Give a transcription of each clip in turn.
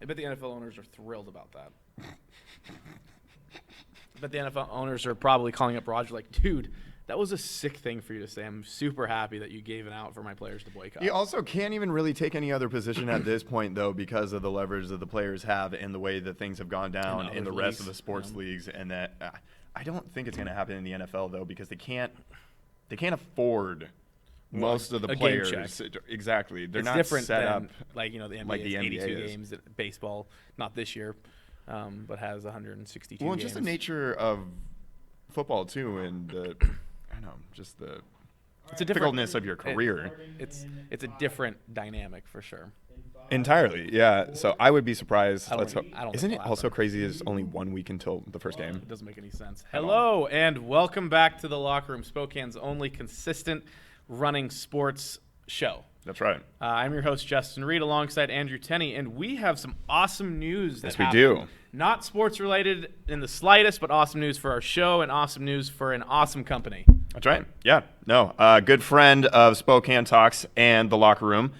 I bet the NFL owners are thrilled about that. I bet the NFL owners are probably calling up Roger like, dude, that was a sick thing for you to say. I'm super happy that you gave it out for my players to boycott. He also can't even really take any other position at this point, though, because of the leverage that the players have and the way that things have gone down in the rest of the sports leagues. And that I don't think it's going to happen in the NFL, though, because they can't afford most of the players. Exactly. They're not different set than, up like, the NBA like the has 82 NBA games. Baseball, not this year, but has 162 games. Well, just the nature of football, too, and I don't know, just the difficultness of your career. It's a different dynamic for sure. Entirely, yeah. So I would be surprised. I don't Isn't it also crazy it's only 1 week until the first game? It doesn't make any sense. Hello, and welcome back to The Locker Room, Spokane's only consistent running sports show. That's right. I'm your host, Justin Reed, alongside Andrew Tenney, and we have some awesome news. Yes, we do. Not sports-related in the slightest, but awesome news for our show and awesome news for an awesome company. That's right. Yeah. No. Good friend of Spokane Talks and The Locker Room,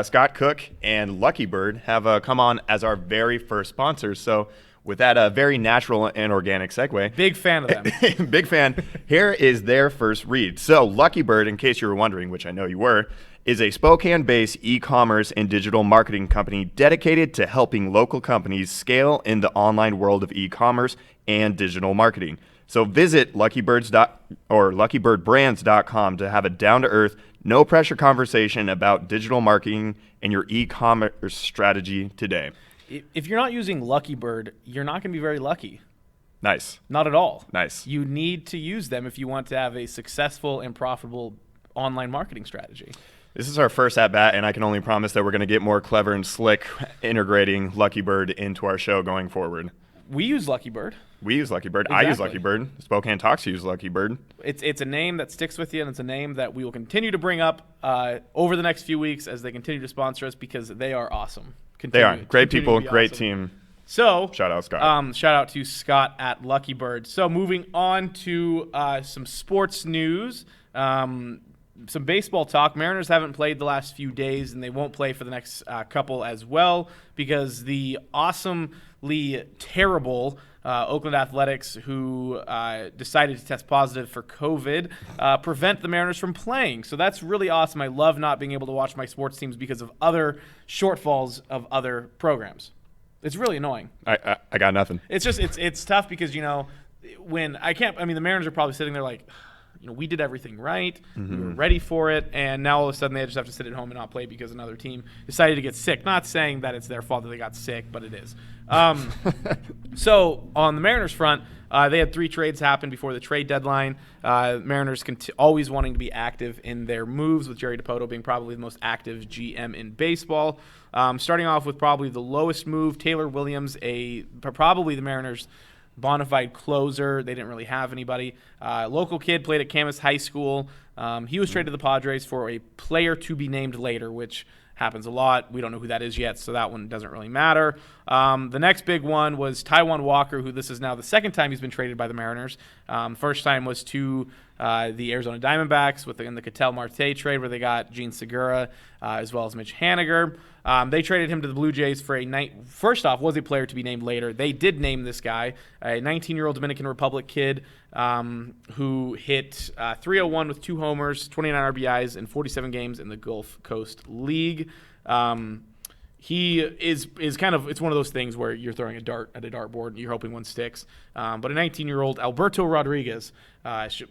Scott Cook and LuckyBird have come on as our very first sponsors. So with that very natural and organic segue. Big fan of them. Big fan. Here is their first read. So LuckyBird, in case you were wondering, which I know you were, is a Spokane-based e-commerce and digital marketing company dedicated to helping local companies scale in the online world of e-commerce and digital marketing. So visit LuckyBirdBrands.com to have a down-to-earth, no-pressure conversation about digital marketing and your e-commerce strategy today. If you're not using LuckyBird, you're not going to be very lucky. Nice. Not at all. Nice. You need to use them if you want to have a successful and profitable online marketing strategy. This is our first at-bat, and I can only promise that we're going to get more clever and slick integrating LuckyBird into our show going forward. We use LuckyBird. We use LuckyBird. Exactly. I use LuckyBird. Spokane Talks use LuckyBird. It's a name that sticks with you, and it's a name that we will continue to bring up over the next few weeks as they continue to sponsor us because they are awesome. They are. Great people, great team. So, shout out Scott. Shout out to Scott at LuckyBird. So moving on to some sports news. Some baseball talk. Mariners haven't played the last few days, and they won't play for the next couple as well because the awesomely terrible Oakland Athletics, who decided to test positive for COVID, prevent the Mariners from playing. So that's really awesome. I love not being able to watch my sports teams because of other shortfalls of other programs. It's really annoying. I got nothing. It's just it's tough because when the Mariners are probably sitting there like, we did everything right. Mm-hmm. We were ready for it. And now all of a sudden they just have to sit at home and not play because another team decided to get sick. Not saying that it's their fault that they got sick, but it is. So on the Mariners front, they had 3 trades happen before the trade deadline. Mariners always wanting to be active in their moves, with Jerry DiPoto being probably the most active GM in baseball. Starting off with probably the lowest move, Taylor Williams, probably the Mariners' bona fide closer. They didn't really have anybody. Local kid, played at Camas High School. He was traded to the Padres for a player to be named later, which happens a lot. We don't know who that is yet, so that one doesn't really matter. The next big one was Taijuan Walker, who this is now the second time he's been traded by the Mariners. First time was to the Arizona Diamondbacks in the Ketel Marte trade, where they got Gene Segura as well as Mitch Haniger. They traded him to the Blue Jays for first off, was a player to be named later. They did name this guy, a 19-year-old Dominican Republic kid who hit .301 with 2 homers, 29 RBIs in 47 games in the Gulf Coast League. He is kind of, it's one of those things where you're throwing a dart at a dartboard and you're hoping one sticks. But a 19-year-old Alberto Rodriguez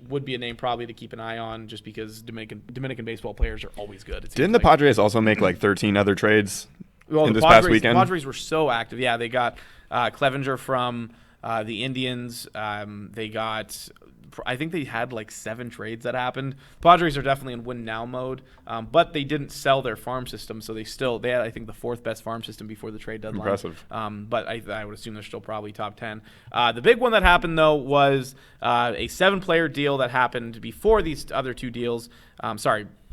would be a name probably to keep an eye on, just because Dominican baseball players are always good. Didn't the Padres also make like 13 other trades in this past weekend? The Padres were so active. Yeah, they got Clevenger from the Indians. They got, I think they had like 7 trades that happened. Padres are definitely in win now mode, but they didn't sell their farm system, so they had, I think, the 4th best farm system before the trade deadline. Impressive. But I would assume they're still probably top 10. The big one that happened, though, was a 7-player deal that happened before these other 2 deals.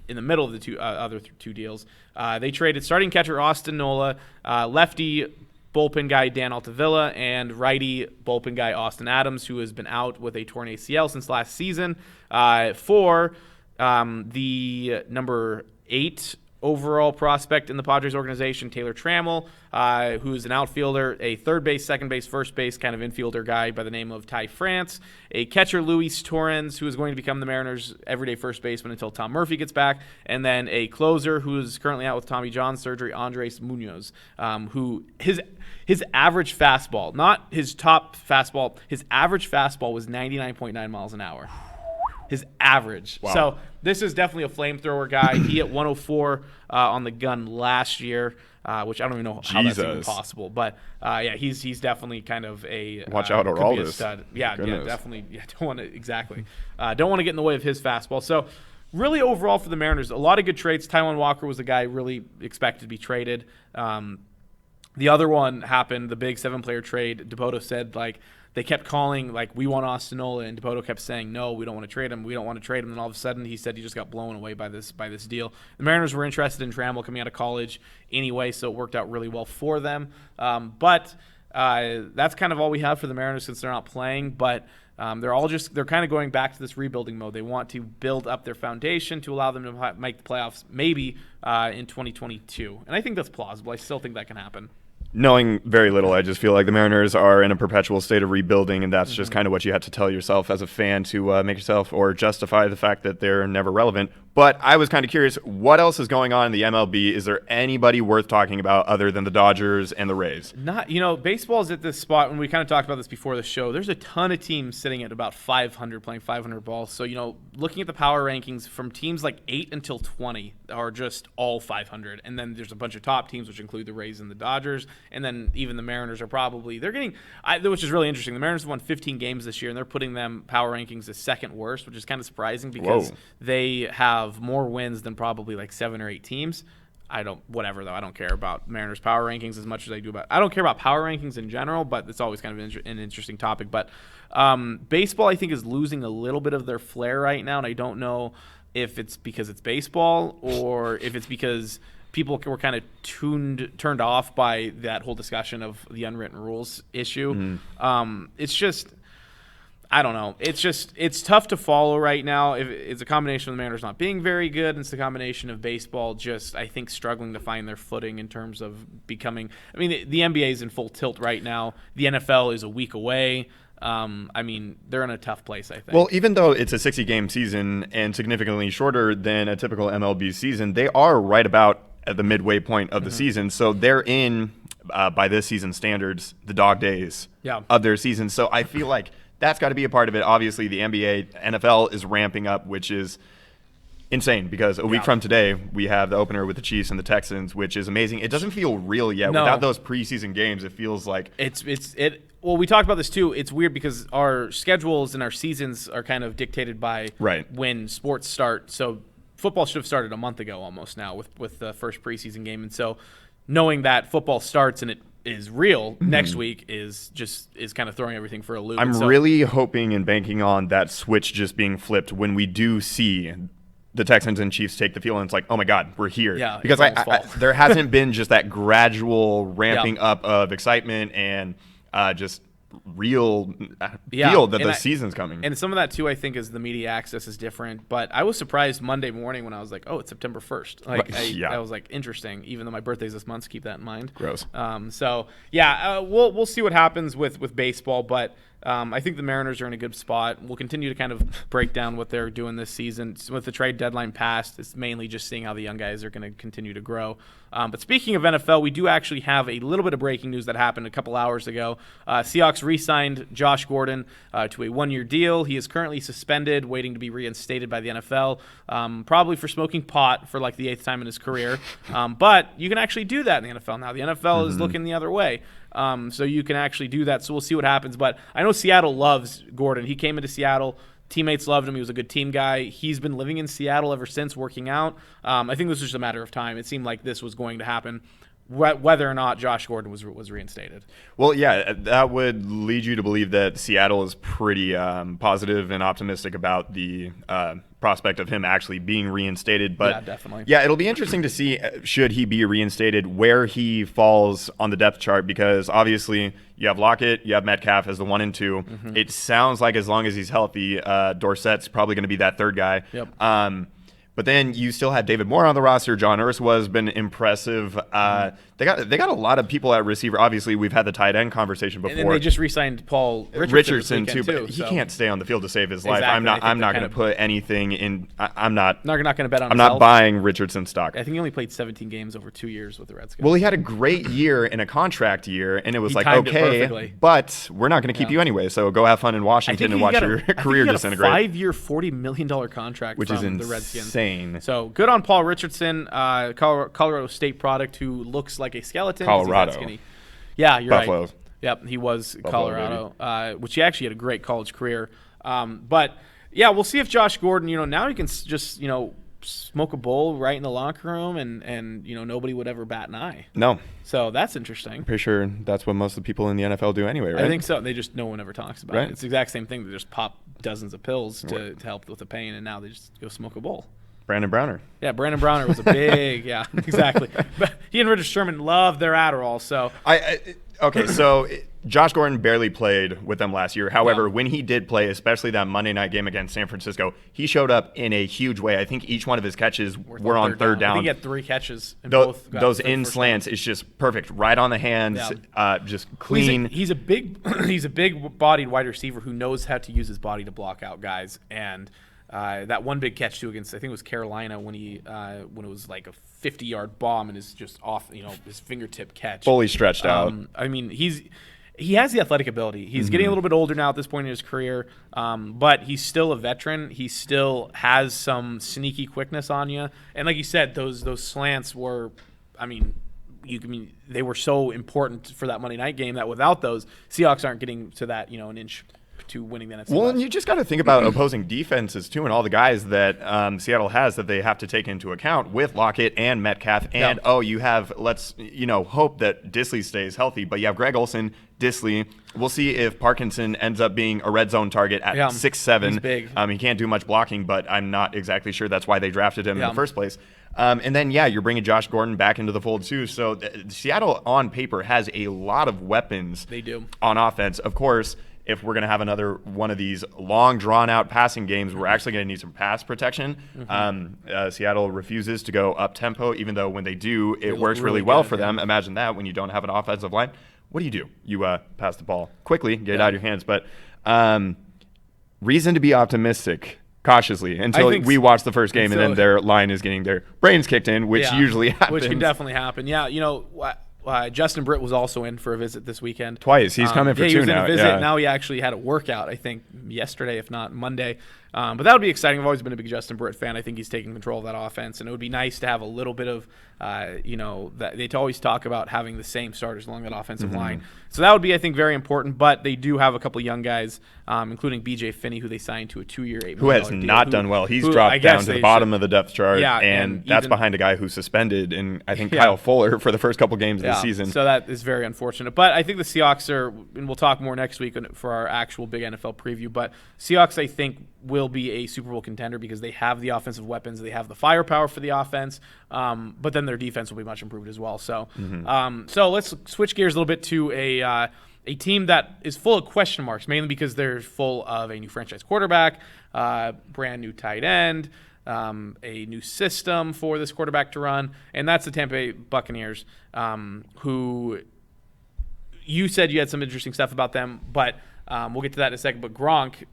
In the middle of the other two deals. They traded starting catcher Austin Nola, lefty bullpen guy Dan Altavilla, and righty bullpen guy Austin Adams, who has been out with a torn ACL since last season, for the number 8 overall prospect in the Padres organization, Taylor Trammell, who's an outfielder, a third base, second base, first base kind of infielder guy by the name of Ty France, a catcher, Luis Torrens, who is going to become the Mariners' everyday first baseman until Tom Murphy gets back, and then a closer who is currently out with Tommy John surgery, Andres Munoz, who his average fastball, not his top fastball, his average fastball was 99.9 miles an hour. His average. Wow. So this is definitely a flamethrower guy. He hit 104 on the gun last year, which I don't even know how that's even possible. But yeah, he's definitely kind of a watch out, Oraldis. Stud. Yeah, definitely. Yeah, don't want to don't want to get in the way of his fastball. So really, overall for the Mariners, a lot of good trades. Taijuan Walker was a guy really expected to be traded. The other one happened, the big 7-player trade. Dipoto said, like, they kept calling, like, we want Austin Nola, and Dipoto kept saying, no, we don't want to trade him. We don't want to trade him. And all of a sudden, he said he just got blown away by this deal. The Mariners were interested in Trammell coming out of college anyway, so it worked out really well for them. But that's kind of all we have for the Mariners since they're not playing. But they're kind of going back to this rebuilding mode. They want to build up their foundation to allow them to make the playoffs maybe in 2022. And I think that's plausible. I still think that can happen. Knowing very little, I just feel like the Mariners are in a perpetual state of rebuilding, and that's just kind of what you have to tell yourself as a fan to make yourself or justify the fact that they're never relevant. But I was kind of curious, what else is going on in the MLB? Is there anybody worth talking about other than the Dodgers and the Rays? Baseball's at this spot, when we kind of talked about this before the show, there's a ton of teams sitting at about 500, playing 500 balls. So, looking at the power rankings from teams like 8 until 20 are just all 500. And then there's a bunch of top teams, which include the Rays and the Dodgers. And then even the Mariners are which is really interesting. The Mariners have won 15 games this year, and they're putting them power rankings as second worst, which is kind of surprising because they have more wins than probably like 7 or 8 teams. I don't care about Mariners power rankings as much as I do I don't care about power rankings in general, but it's always kind of an interesting topic. But baseball, I think, is losing a little bit of their flair right now, and I don't know if it's because it's baseball or if it's because people were kind of turned off by that whole discussion of the unwritten rules issue. It's just, I don't know. It's tough to follow right now. It's a combination of the Mariners not being very good, and it's a combination of baseball just, I think, struggling to find their footing in terms of becoming. I mean, the NBA is in full tilt right now. The NFL is a week away. They're in a tough place, I think. Well, even though it's a 60-game season and significantly shorter than a typical MLB season, they are right about at the midway point of the season. So they're in, by this season standards, the dog days of their season. So I feel like that's got to be a part of it. Obviously, the NBA, NFL is ramping up, which is insane because a week from today, we have the opener with the Chiefs and the Texans, which is amazing. It doesn't feel real yet. No. Without those preseason games, it feels like well, we talked about this too. It's weird because our schedules and our seasons are kind of dictated by when sports start. So football should have started a month ago almost now with the first preseason game. And so knowing that football starts and it is real next week is kind of throwing everything for a loop. I'm really hoping and banking on that switch just being flipped when we do see the Texans and Chiefs take the field and it's like, oh my God, we're here. Yeah, because there hasn't been just that gradual ramping up of excitement and just real feel that the season's coming. And some of that too, I think, is the media access is different. But I was surprised Monday morning when I was like, oh, it's September 1st. I was like, interesting, even though my birthday's this month, so keep that in mind. Gross. We'll see what happens with baseball, but I think the Mariners are in a good spot. We'll continue to kind of break down what they're doing this season. With the trade deadline passed, it's mainly just seeing how the young guys are going to continue to grow. But speaking of NFL, we do actually have a little bit of breaking news that happened a couple hours ago. Seahawks re-signed Josh Gordon to a 1-year deal. He is currently suspended, waiting to be reinstated by the NFL, probably for smoking pot for like the 8th time in his career. But you can actually do that in the NFL now. The NFL is looking the other way. So you can actually do that. So we'll see what happens. But I know Seattle loves Gordon. He came into Seattle. Teammates loved him. He was a good team guy. He's been living in Seattle ever since, working out. I think this was just a matter of time. It seemed like this was going to happen, whether or not Josh Gordon was reinstated. Well, yeah, that would lead you to believe that Seattle is pretty positive and optimistic about the prospect of him actually being reinstated. But yeah, definitely. Yeah, it'll be interesting to see, should he be reinstated, where he falls on the depth chart, because obviously you have Lockett, you have Metcalf as the 1 and 2. It sounds like as long as he's healthy, Dorsett's probably going to be that third guy. Yep. But then you still had David Moore on the roster. John Ursula has been impressive. They got a lot of people at receiver. Obviously, we've had the tight end conversation before. And then they just re-signed Paul Richardson too, but he can't stay on the field to save his life. I'm not going to put anything in. I'm not going to bet on. I'm not buying Richardson stock. I think he only played 17 games over 2 years with the Redskins. Well, he had a great year in a contract year, and it was like, okay, but we're not going to keep you anyway. So go have fun in Washington and watch your career disintegrate. A 5-year, $40 million contract, which from is the Redskins. Insane. So good on Paul Richardson, Colorado State product, who looks like a skeleton. Colorado. Yeah, you're Buffalo. right. Yep, he was Buffalo, Colorado, which he actually had a great college career. But yeah, we'll see if Josh Gordon, now he can just, smoke a bowl right in the locker room and nobody would ever bat an eye. No. So that's interesting. I'm pretty sure that's what most of the people in the NFL do anyway, right? I think so. No one ever talks about it. It's the exact same thing. They just pop dozens of pills to help with the pain, and now they just go smoke a bowl. Brandon Browner. Yeah, Brandon Browner was a big, yeah, exactly. But he and Richard Sherman loved their Adderall, so. Okay, so Josh Gordon barely played with them last year. However, when he did play, especially that Monday night game against San Francisco, he showed up in a huge way. I think each one of his catches were on third down. I think he had 3 catches. And those in slants is just perfect, right on the hands, just clean. He's a big-bodied wide receiver who knows how to use his body to block out guys. And that one big catch too against, I think it was Carolina, when it was like a 50-yard bomb and is just off, his fingertip catch. Fully stretched out. I mean, he has the athletic ability. He's getting a little bit older now at this point in his career, but he's still a veteran. He still has some sneaky quickness on you. And like you said, those slants were, they were so important for that Monday night game that without those, Seahawks aren't getting to that, an inch to winning the NFC Well, West. and you just got to think about opposing defenses too, and all the guys that Seattle has that they have to take into account with Lockett and Metcalf. And you have hope that Disley stays healthy, but you have Greg Olsen, Disley. We'll see if Parkinson ends up being a red zone target at 6'7". He's big. He can't do much blocking, but I'm not exactly sure that's why they drafted him in the first place. And then, you're bringing Josh Gordon back into the fold too. So Seattle on paper has a lot of weapons. They do. On offense. Of course, if we're going to have another one of these long, drawn-out passing games, we're actually going to need some pass protection. Seattle refuses to go up-tempo, even though when they do, it works really well for them. Imagine that when you don't have an offensive line. What do? You pass the ball quickly, get it out of your hands. But reason to be optimistic, cautiously, until we watch the first game and then their line is getting their brains kicked in, which usually happens. Which can definitely happen. Yeah, Justin Britt was also in for a visit this weekend. Twice. He's coming for 2 now. He was in a visit. Now he actually had a workout, I think, yesterday, if not Monday. But that would be exciting. I've always been a big Justin Britt fan. I think he's taking control of that offense, and it would be nice to have a little bit of, that they always talk about having the same starters along that offensive line. So that would be, I think, very important. But they do have a couple young guys, including B.J. Finney, who they signed to a 2-year, $8 million Who has not done well. He's dropped down to the bottom of the depth chart, and that's behind a guy who's suspended, and I think Kyle Fuller for the first couple games of the season. So that is very unfortunate. But I think the Seahawks are, and we'll talk more next week for our actual big NFL preview, but Seahawks, I think, will be a Super Bowl contender because they have the offensive weapons, they have the firepower for the offense, but then their defense will be much improved as well. So, so let's switch gears a little bit to a team that is full of question marks, mainly because they're full of a new franchise quarterback, brand new tight end, a new system for this quarterback to run, and that's the Tampa Bay Buccaneers, who you said you had some interesting stuff about them, but we'll get to that in a second. But Gronk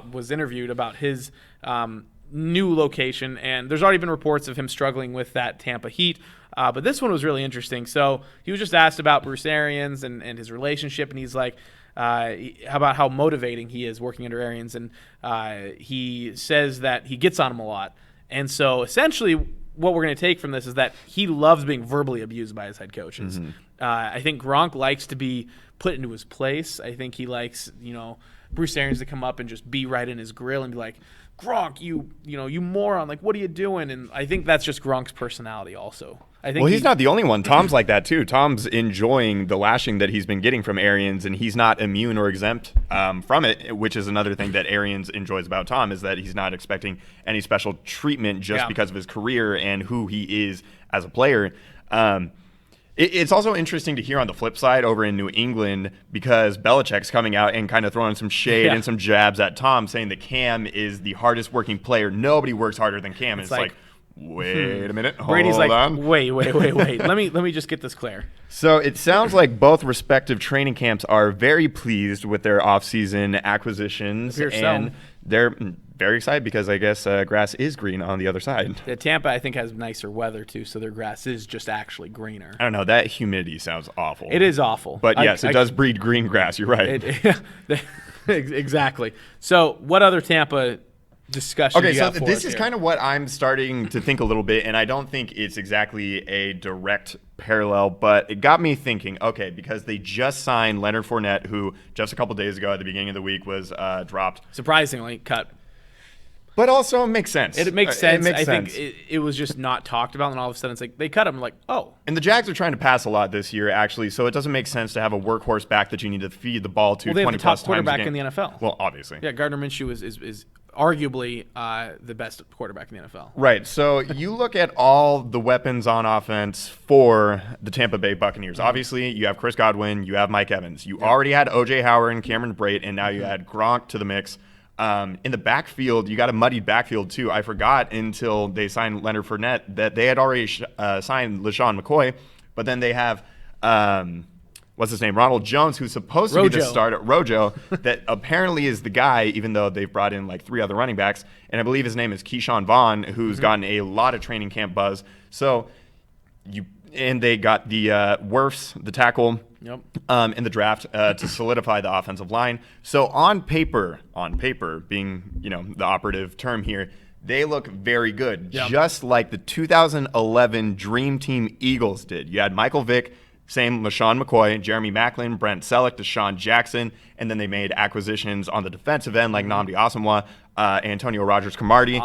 was interviewed about his new location, and there's already been reports of him struggling with that Tampa Heat. But this one was really interesting. So he was just asked about Bruce Arians and his relationship, and he's like, about how motivating he is working under Arians, and he says that he gets on him a lot. And so essentially what we're going to take from this is that he loves being verbally abused by his head coaches. I think Gronk likes to be put into his place. I think he likes, Bruce Arians to come up and just be right in his grill and be like, Gronk, you moron, like, what are you doing? And I think that's just Gronk's personality also. I think he's not the only one. Tom's like that too. Tom's enjoying the lashing that he's been getting from Arians, and he's not immune or exempt from it, which is another thing that Arians enjoys about Tom, is that he's not expecting any special treatment just because of his career and who he is as a player. It's also interesting to hear on the flip side over in New England because Belichick's coming out and kind of throwing some shade and some jabs at Tom, saying that Cam is the hardest working player. Nobody works harder than Cam. It's like wait a minute. Brady's hold like, on. wait. let me just get this clear. So it sounds like both respective training camps are very pleased with their offseason acquisitions, and they're very excited because I guess grass is green on the other side. Yeah, Tampa, I think, has nicer weather too, so their grass is just actually greener. I don't know. That humidity sounds awful. It is awful. But yes, it does breed green grass. You're right. Exactly. So what other Tampa discussion Okay, so this is kind of what I'm starting to think a little bit, and I don't think it's exactly a direct parallel, but it got me thinking, okay, because they just signed Leonard Fournette, who just a couple days ago at the beginning of the week was dropped. Surprisingly, cut. But also it makes sense. It makes sense. I think it was just not talked about, and all of a sudden it's like they cut him. Like, oh. And the Jags are trying to pass a lot this year, actually, so it doesn't make sense to have a workhorse back that you need to feed the ball to 20 plus times a game. They have the top quarterback in the NFL. Well, obviously. Yeah, Gardner Minshew is arguably the best quarterback in the NFL. Right. So you look at all the weapons on offense for the Tampa Bay Buccaneers. Obviously, you have Chris Godwin, you have Mike Evans. You already had O.J. Howard and Cameron Brate, and now you add Gronk to the mix. In the backfield, you got a muddied backfield, too. I forgot until they signed Leonard Fournette that they had already signed LaShawn McCoy, but then they have what's his name? Ronald Jones, who's supposed to be the starter. Rojo, that apparently is the guy, even though they've brought in like 3 other running backs. And I believe his name is Keyshawn Vaughn, who's gotten a lot of training camp buzz. So they got the Wirfs, the tackle, in the draft to solidify the offensive line. So on paper being, the operative term here, they look very good, just like the 2011 Dream Team Eagles did. You had Michael Vick, same LaShawn McCoy, Jeremy Maclin, Brent Selleck, Deshaun Jackson, and then they made acquisitions on the defensive end like Nnamdi Asomugha, Antonio Rodgers-Cromartie.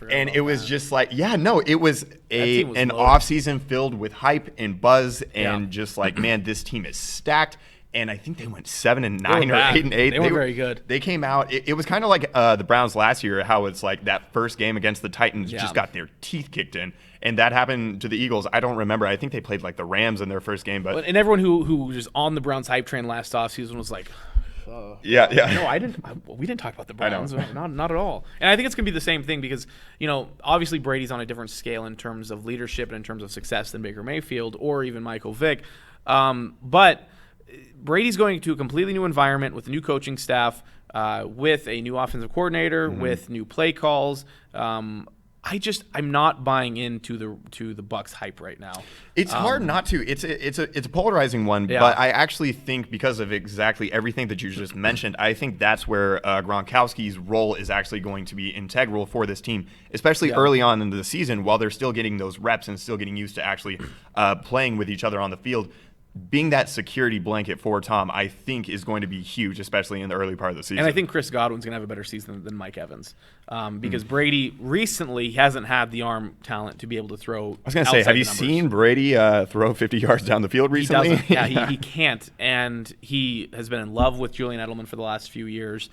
And it was just like, it was an offseason filled with hype and buzz and just like, man, this team is stacked. And I think they went 7-9 or 8-8. They were very good. They came out. It was kind of like the Browns last year, how it's like that first game against the Titans just got their teeth kicked in. And that happened to the Eagles. I don't remember. I think they played like the Rams in their first game. But and everyone who was on the Browns hype train last offseason was like, No, we didn't talk about the Browns. Not at all. And I think it's going to be the same thing because, obviously Brady's on a different scale in terms of leadership and in terms of success than Baker Mayfield or even Michael Vick. But Brady's going to a completely new environment with a new coaching staff, with a new offensive coordinator, with new play calls. I'm not buying into the Bucs hype right now. It's hard not to. It's a polarizing one, but I actually think because of exactly everything that you just mentioned, I think that's where Gronkowski's role is actually going to be integral for this team, especially early on into the season while they're still getting those reps and still getting used to actually playing with each other on the field. Being that security blanket for Tom, I think, is going to be huge, especially in the early part of the season. And I think Chris Godwin's going to have a better season than Mike Evans because Brady recently hasn't had the arm talent to be able to throw. I was going to say, have you seen Brady throw 50 yards down the field recently? He doesn't. He can't. And he has been in love with Julian Edelman for the last few years,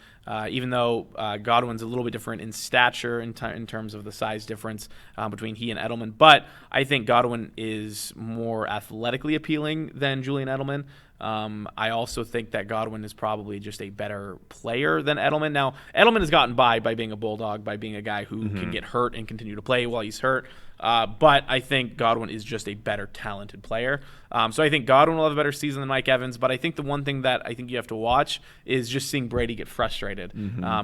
even though Godwin's a little bit different in stature in terms of the size difference between he and Edelman. But I think Godwin is more athletically appealing than Julian Edelman. I also think that Godwin is probably just a better player than Edelman. Now, Edelman has gotten by being a bulldog, by being a guy who can get hurt and continue to play while he's hurt. But I think Godwin is just a better talented player. So I think Godwin will have a better season than Mike Evans. But I think the one thing that I think you have to watch is just seeing Brady get frustrated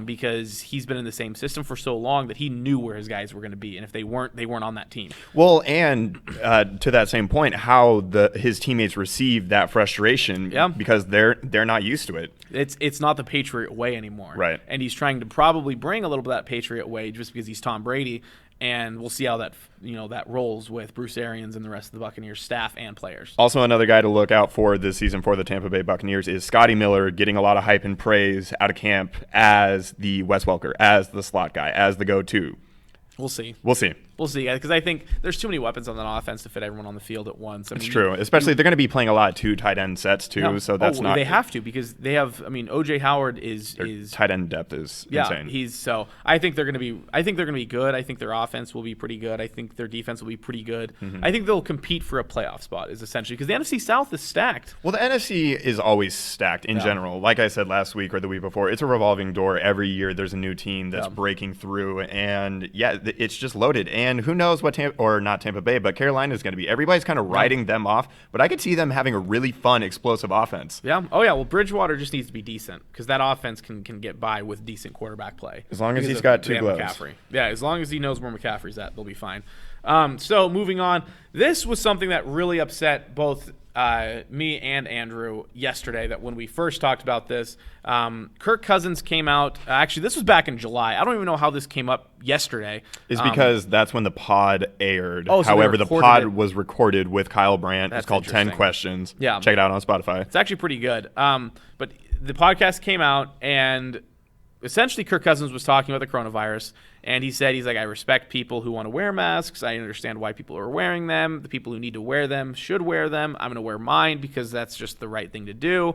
because he's been in the same system for so long that he knew where his guys were going to be. And if they weren't on that team. Well, and to that same point, how his teammates receive that frustration because they're not used to it. It's not the Patriot way anymore. Right. And he's trying to probably bring a little bit of that Patriot way just because he's Tom Brady. And we'll see how that rolls with Bruce Arians and the rest of the Buccaneers staff and players. Also, another guy to look out for this season for the Tampa Bay Buccaneers is Scotty Miller, getting a lot of hype and praise out of camp as the Wes Welker, as the slot guy, as the go-to. We'll see. we'll see. Because I think there's too many weapons on that offense to fit everyone on the field at once. It's true. Especially they're going to be playing a lot of 2 tight end sets too. So that's not. They have to because they have. I mean, O.J. Howard is tight end depth is insane. So I think they're going to be. I think they're going to be good. I think their offense will be pretty good. I think their defense will be pretty good. Mm-hmm. I think they'll compete for a playoff spot. Is essentially because the NFC South is stacked. Well, the NFC is always stacked in general. Like I said last week or the week before, it's a revolving door. Every year there's a new team that's breaking through, and it's just loaded. And who knows what not Tampa Bay, but Carolina is going to be. Everybody's kind of writing them off, but I could see them having a really fun, explosive offense. Yeah. Oh yeah. Well, Bridgewater just needs to be decent because that offense can get by with decent quarterback play. As long as he's got 2 gloves. McCaffrey. Yeah. As long as he knows where McCaffrey's at, they'll be fine. So moving on, this was something that really upset both me and Andrew yesterday, that when we first talked about this, Kirk Cousins came out. Actually, this was back in July. I don't even know how this came up yesterday. It's because that's when the pod aired. So however, the pod was recorded with Kyle Brandt. It's called 10 Questions. Yeah. Check it out on Spotify. It's actually pretty good. But the podcast came out, and essentially Kirk Cousins was talking about the coronavirus, and he's like, I respect people who want to wear masks. I understand why people are wearing them. The people who need to wear them should wear them. I'm going to wear mine because that's just the right thing to do.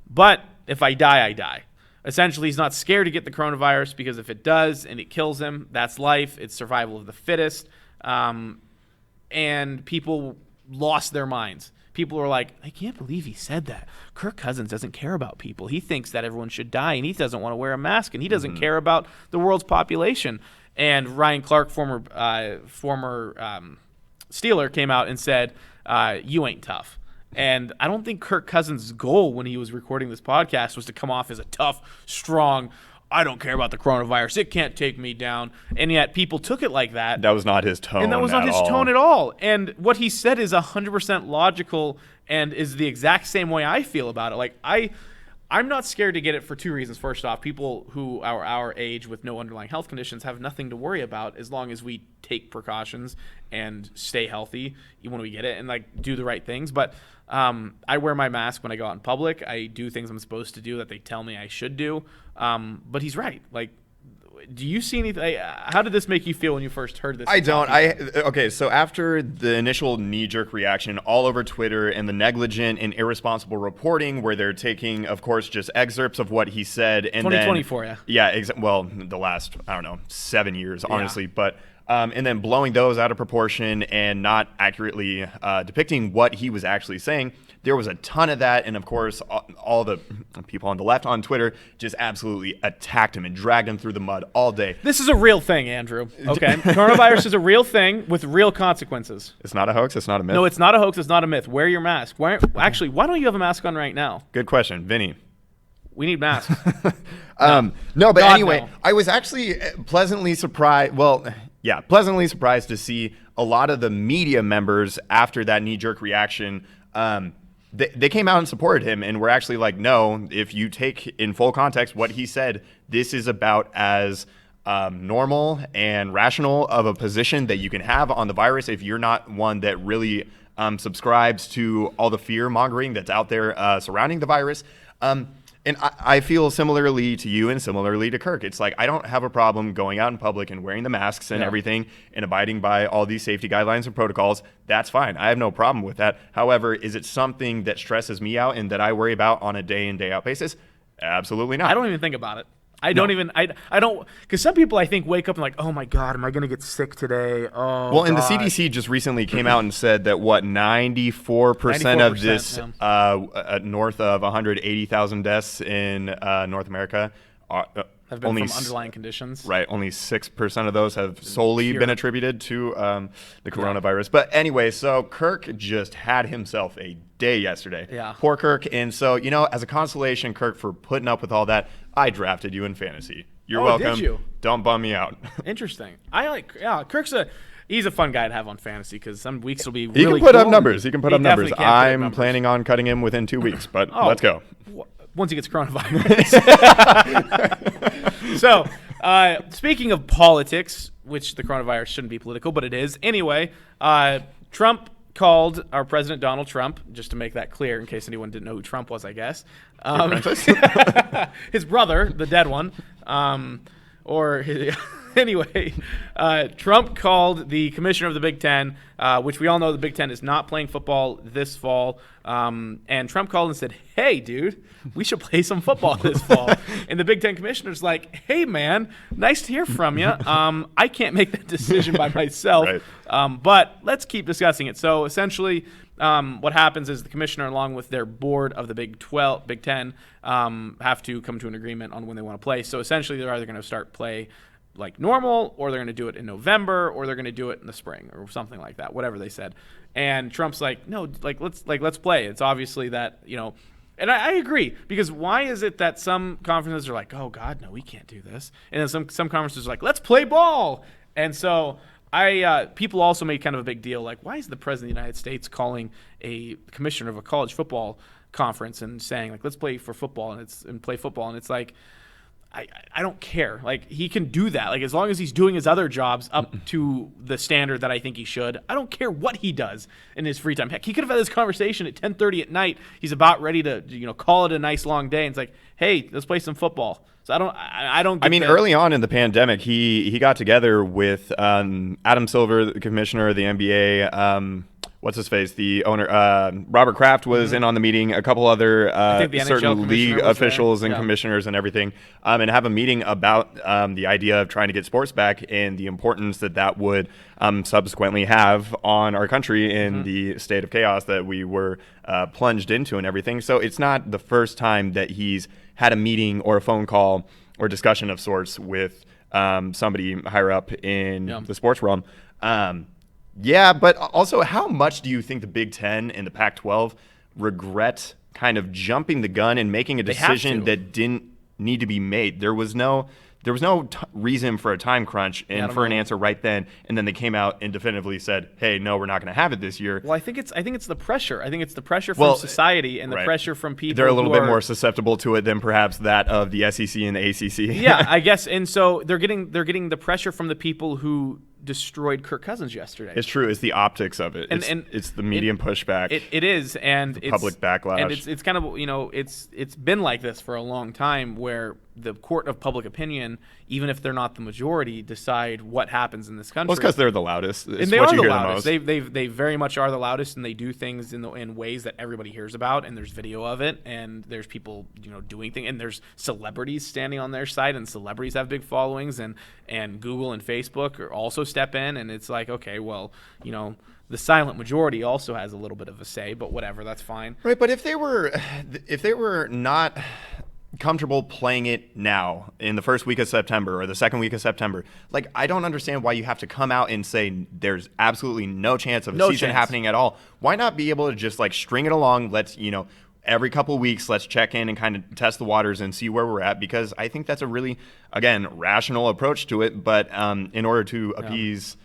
But if I die, I die. Essentially, he's not scared to get the coronavirus because if it does and it kills him, that's life. It's survival of the fittest. And people lost their minds. People were like, I can't believe he said that. Kirk Cousins doesn't care about people. He thinks that everyone should die, and he doesn't want to wear a mask, and he doesn't care about the world's population. And Ryan Clark, former Steeler, came out and said, you ain't tough. And I don't think Kirk Cousins' goal when he was recording this podcast was to come off as a tough, strong, I don't care about the coronavirus. It can't take me down. And yet people took it like that. That was not his tone. And that was not his tone at all. And what he said is 100% logical and is the exact same way I feel about it. Like, I'm not scared to get it for 2 reasons. First off, people who are our age with no underlying health conditions have nothing to worry about as long as we take precautions and stay healthy even when we get it and like do the right things. But I wear my mask when I go out in public. I do things I'm supposed to do that they tell me I should do. But he's right. Like, do you see anything? How did this make you feel when you first heard this? I don't. Okay, so after the initial knee-jerk reaction all over Twitter and the negligent and irresponsible reporting where they're taking, of course, just excerpts of what he said. And 2024, then, well, the last, 7 years, honestly. Yeah. But and then blowing those out of proportion and not accurately depicting what he was actually saying. There was a ton of that, and of course, all the people on the left on Twitter just absolutely attacked him and dragged him through the mud all day. This is a real thing, Andrew. Okay, coronavirus is a real thing with real consequences. It's not a hoax. It's not a myth. No, it's not a hoax. It's not a myth. Wear your mask. Why don't you have a mask on right now? Good question, Vinny. We need masks. No, but anyway, no. I was actually pleasantly surprised. Well, yeah, pleasantly surprised to see a lot of the media members after that knee-jerk reaction. They came out and supported him and were actually like, no, if you take in full context what he said, this is about as normal and rational of a position that you can have on the virus if you're not one that really subscribes to all the fear-mongering that's out there surrounding the virus. And I feel similarly to you and similarly to Kirk. It's like I don't have a problem going out in public and wearing the masks and everything and abiding by all these safety guidelines and protocols. That's fine. I have no problem with that. However, is it something that stresses me out and that I worry about on a day in, day out basis? Absolutely not. I don't even think about it. I don't, because some people I think wake up and like, oh my God, am I going to get sick today? Oh, well, and the CDC just recently came out and said that 94% of this north of 180,000 deaths in North America have been from underlying conditions. Right. Only 6% of those have solely been attributed to the coronavirus. Yeah. But anyway, so Kirk just had himself a day yesterday. Yeah. Poor Kirk. And so, as a consolation, Kirk, for putting up with all that, I drafted you in fantasy. You're welcome. Did you? Don't bum me out. Interesting. Kirk's he's a fun guy to have on fantasy because some weeks will be really He can put up numbers. I'm planning on cutting him within 2 weeks, but let's go. Once he gets coronavirus. So, speaking of politics, which the coronavirus shouldn't be political, but it is. Anyway, Trump called our President Donald Trump, just to make that clear in case anyone didn't know who Trump was, I guess. His brother, the dead one, or anyway, Trump called the commissioner of the Big Ten, which we all know the Big Ten is not playing football this fall. And Trump called and said, "Hey, dude, we should play some football this fall." And the Big Ten commissioner's like, "Hey, man, nice to hear from you. I can't make that decision by myself, right. but let's keep discussing it." So essentially, what happens is the commissioner, along with their board of the Big Ten, have to come to an agreement on when they want to play. So essentially, they're either going to start play like normal, or they're going to do it in November, or they're going to do it in the spring, or something like that. Whatever they said. And Trump's like, "No, let's play." It's obviously that, and I agree, because why is it that some conferences are like, "Oh God, no, we can't do this," and then some conferences are like, "Let's play ball." And so people also made kind of a big deal, like, why is the president of the United States calling a commissioner of a college football conference and saying, like, let's play for football and play football? And it's like, I don't care. Like, he can do that. Like, as long as he's doing his other jobs up to the standard that I think he should, I don't care what he does in his free time. Heck, he could have had this conversation at 10:30 at night. He's about ready to, call it a nice long day. And it's like, hey, let's play some football. So I don't. I mean, early on in the pandemic, he got together with Adam Silver, the commissioner of the NBA. What's his face? The owner, Robert Kraft, was in on the meeting. A couple other certain league officials and commissioners and everything, and have a meeting about the idea of trying to get sports back and the importance that would subsequently have on our country in the state of chaos that we were plunged into and everything. So it's not the first time that he's had a meeting or a phone call or discussion of sorts with somebody higher up in the sports realm. Yeah, but also, how much do you think the Big Ten and the Pac-12 regret kind of jumping the gun and making a decision that didn't need to be made? There was no reason for a time crunch and for an answer right then, and then they came out and definitively said, "Hey, no, we're not going to have it this year." Well, I think it's the pressure. I think it's the pressure from society and the pressure from people. They're a little bit more susceptible to it than perhaps that of the SEC and the ACC. Yeah, I guess, and so they're getting the pressure from the people who destroyed Kirk Cousins yesterday. It's true. It's the optics of it. It's the medium pushback. It is, and it's public backlash. And it's kind of, it's been like this for a long time, where the court of public opinion, even if they're not the majority, decide what happens in this country. Well, it's because they're the loudest. And they are the loudest. They very much are the loudest, and they do things in ways that everybody hears about, and there's video of it, and there's people doing things, and there's celebrities standing on their side, and celebrities have big followings, and Google and Facebook are also step in, and it's like, okay, well, the silent majority also has a little bit of a say, but whatever, that's fine. Right, but if they were not comfortable playing it now in the first week of September or the second week of September, like, I don't understand why you have to come out and say there's absolutely no chance of a season happening at all. Why not be able to just like string it along? Let's, every couple of weeks, let's check in and kind of test the waters and see where we're at, because I think that's a really, again, rational approach to it. But in order to appease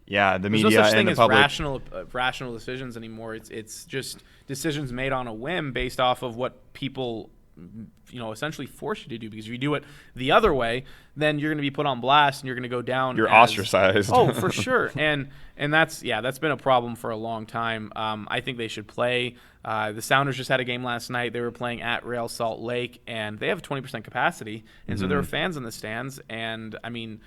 the media and the public. There's no such thing as rational decisions anymore. It's just decisions made on a whim based off of what people essentially force you to do, because if you do it the other way, then you're going to be put on blast and you're going to go down. You're ostracized. Oh, for sure. And that's been a problem for a long time. I think they should play. The Sounders just had a game last night. They were playing at Real Salt Lake, and they have 20% capacity, and so there were fans in the stands. And I mean,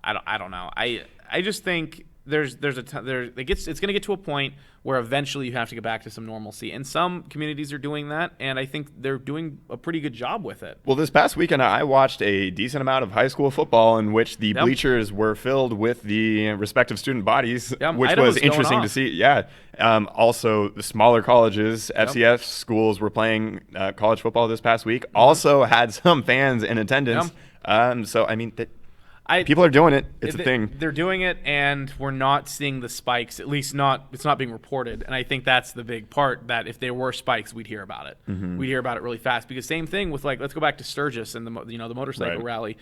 I don't know. I just think it's going to get to a point where eventually you have to get back to some normalcy, and some communities are doing that, and I think they're doing a pretty good job with it. Well, this past weekend I watched a decent amount of high school football in which the bleachers were filled with the respective student bodies, which was interesting to see. Yeah. Also, the smaller colleges, FCS schools were playing college football this past week. Also had some fans in attendance. So I mean, people are doing it. It's a thing. They're doing it, and we're not seeing the spikes. At least it's not being reported. And I think that's the big part, that if there were spikes, we'd hear about it. We'd hear about it really fast. Because same thing with, like, let's go back to Sturgis and the motorcycle rally.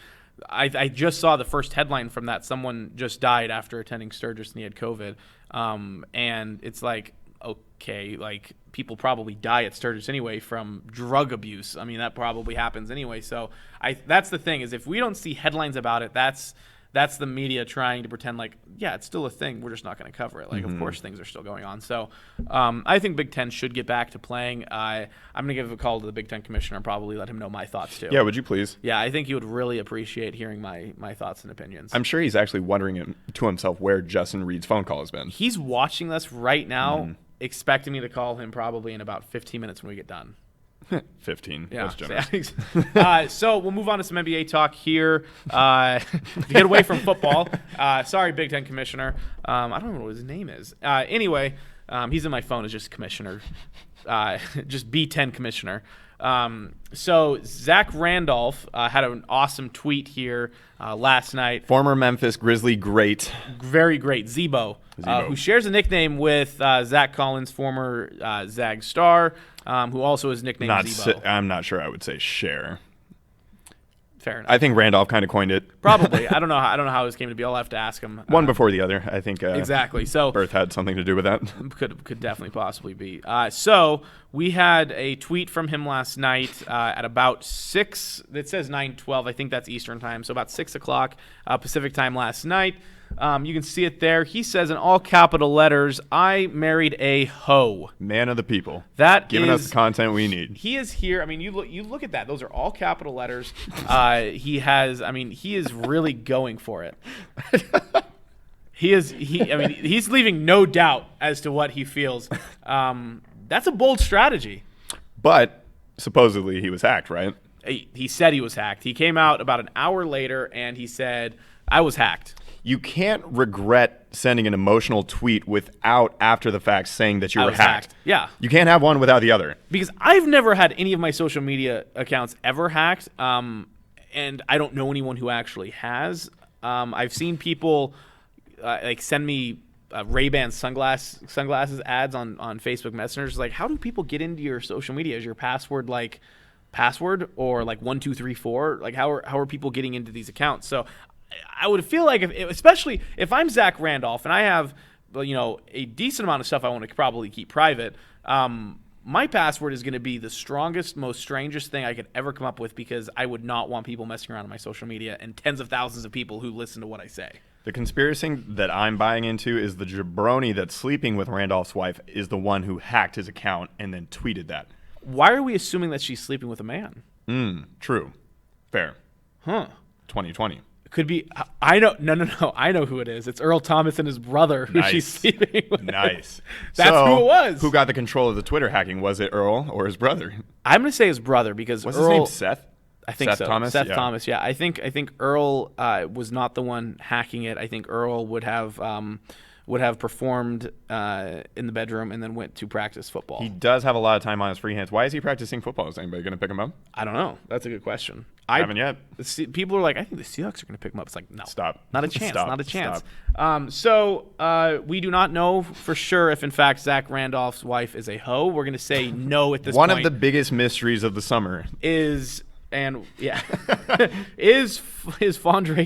I just saw the first headline from that. Someone just died after attending Sturgis and he had COVID. And it's like, okay, like, people probably die at Sturgis anyway from drug abuse. I mean, that probably happens anyway. So that's the thing, is if we don't see headlines about it, that's that's the media trying to pretend like, yeah, it's still a thing. We're just not going to cover it. Like, of course, things are still going on. So I think Big Ten should get back to playing. I'm going to give a call to the Big Ten commissioner and probably let him know my thoughts, too. Yeah, would you please? Yeah, I think he would really appreciate hearing my thoughts and opinions. I'm sure he's actually wondering to himself where Justin Reed's phone call has been. He's watching this right now, expecting me to call him probably in about 15 minutes when we get done. 15. Yeah. That's generous. So we'll move on to some NBA talk here. To get away from football. Sorry, Big Ten commissioner. I don't know what his name is. Anyway, he's in my phone as just commissioner. Just B10 commissioner. So Zach Randolph had an awesome tweet here last night. Former Memphis Grizzly great. Very great. Zebo. Who shares a nickname with Zach Collins, former Zag star, who also is nicknamed Zebo. I'm not sure I would say share. Fair enough. I think Randolph kind of coined it. Probably. I don't know how this came to be. I'll have to ask him. One before the other. I think exactly. So birth had something to do with that. Could definitely possibly be. So we had a tweet from him last night at about 6. It says 9:12. I think that's Eastern time. So about 6 o'clock Pacific time last night. You can see it there. He says in all capital letters, "I married a hoe." Man of the people. That giving us the content we need. He is here. I mean, you look at that. Those are all capital letters. He is really going for it. He's leaving no doubt as to what he feels. That's a bold strategy. But supposedly he was hacked, right? He said he was hacked. He came out about an hour later and he said, "I was hacked." You can't regret sending an emotional tweet without, after the fact, saying that you were hacked. Yeah. You can't have one without the other. Because I've never had any of my social media accounts ever hacked, and I don't know anyone who actually has. I've seen people send me Ray-Ban sunglasses ads on Facebook Messenger. It's like, how do people get into your social media? Is your password password or 1234? Like, how are people getting into these accounts? So I would feel like, especially if I'm Zach Randolph and I have, a decent amount of stuff I want to probably keep private, my password is going to be the strongest, most strangest thing I could ever come up with, because I would not want people messing around on my social media and tens of thousands of people who listen to what I say. The conspiracy that I'm buying into is the jabroni that's sleeping with Randolph's wife is the one who hacked his account and then tweeted that. Why are we assuming that she's sleeping with a man? True. Fair. 2020. Could be. I know. No. I know who it is. It's Earl Thomas and his brother who she's sleeping with. Nice. That's who it was. Who got the control of the Twitter hacking? Was it Earl or his brother? I'm going to say his brother, because What's Earl. His name Seth? I think Seth so. Thomas? Seth Yeah. Thomas. Yeah. I think Earl was not the one hacking it. I think Earl would have performed in the bedroom and then went to practice football. He does have a lot of time on his free hands. Why is he practicing football? Is anybody going to pick him up? I don't know. That's a good question. I haven't yet. People are like, I think the Seahawks are going to pick him up. It's like, no. Stop. Not a chance. Stop. Not a chance. Stop. So we do not know for sure if, in fact, Zach Randolph's wife is a hoe. We're going to say no at this One point. of the biggest mysteries of the summer is Fondrake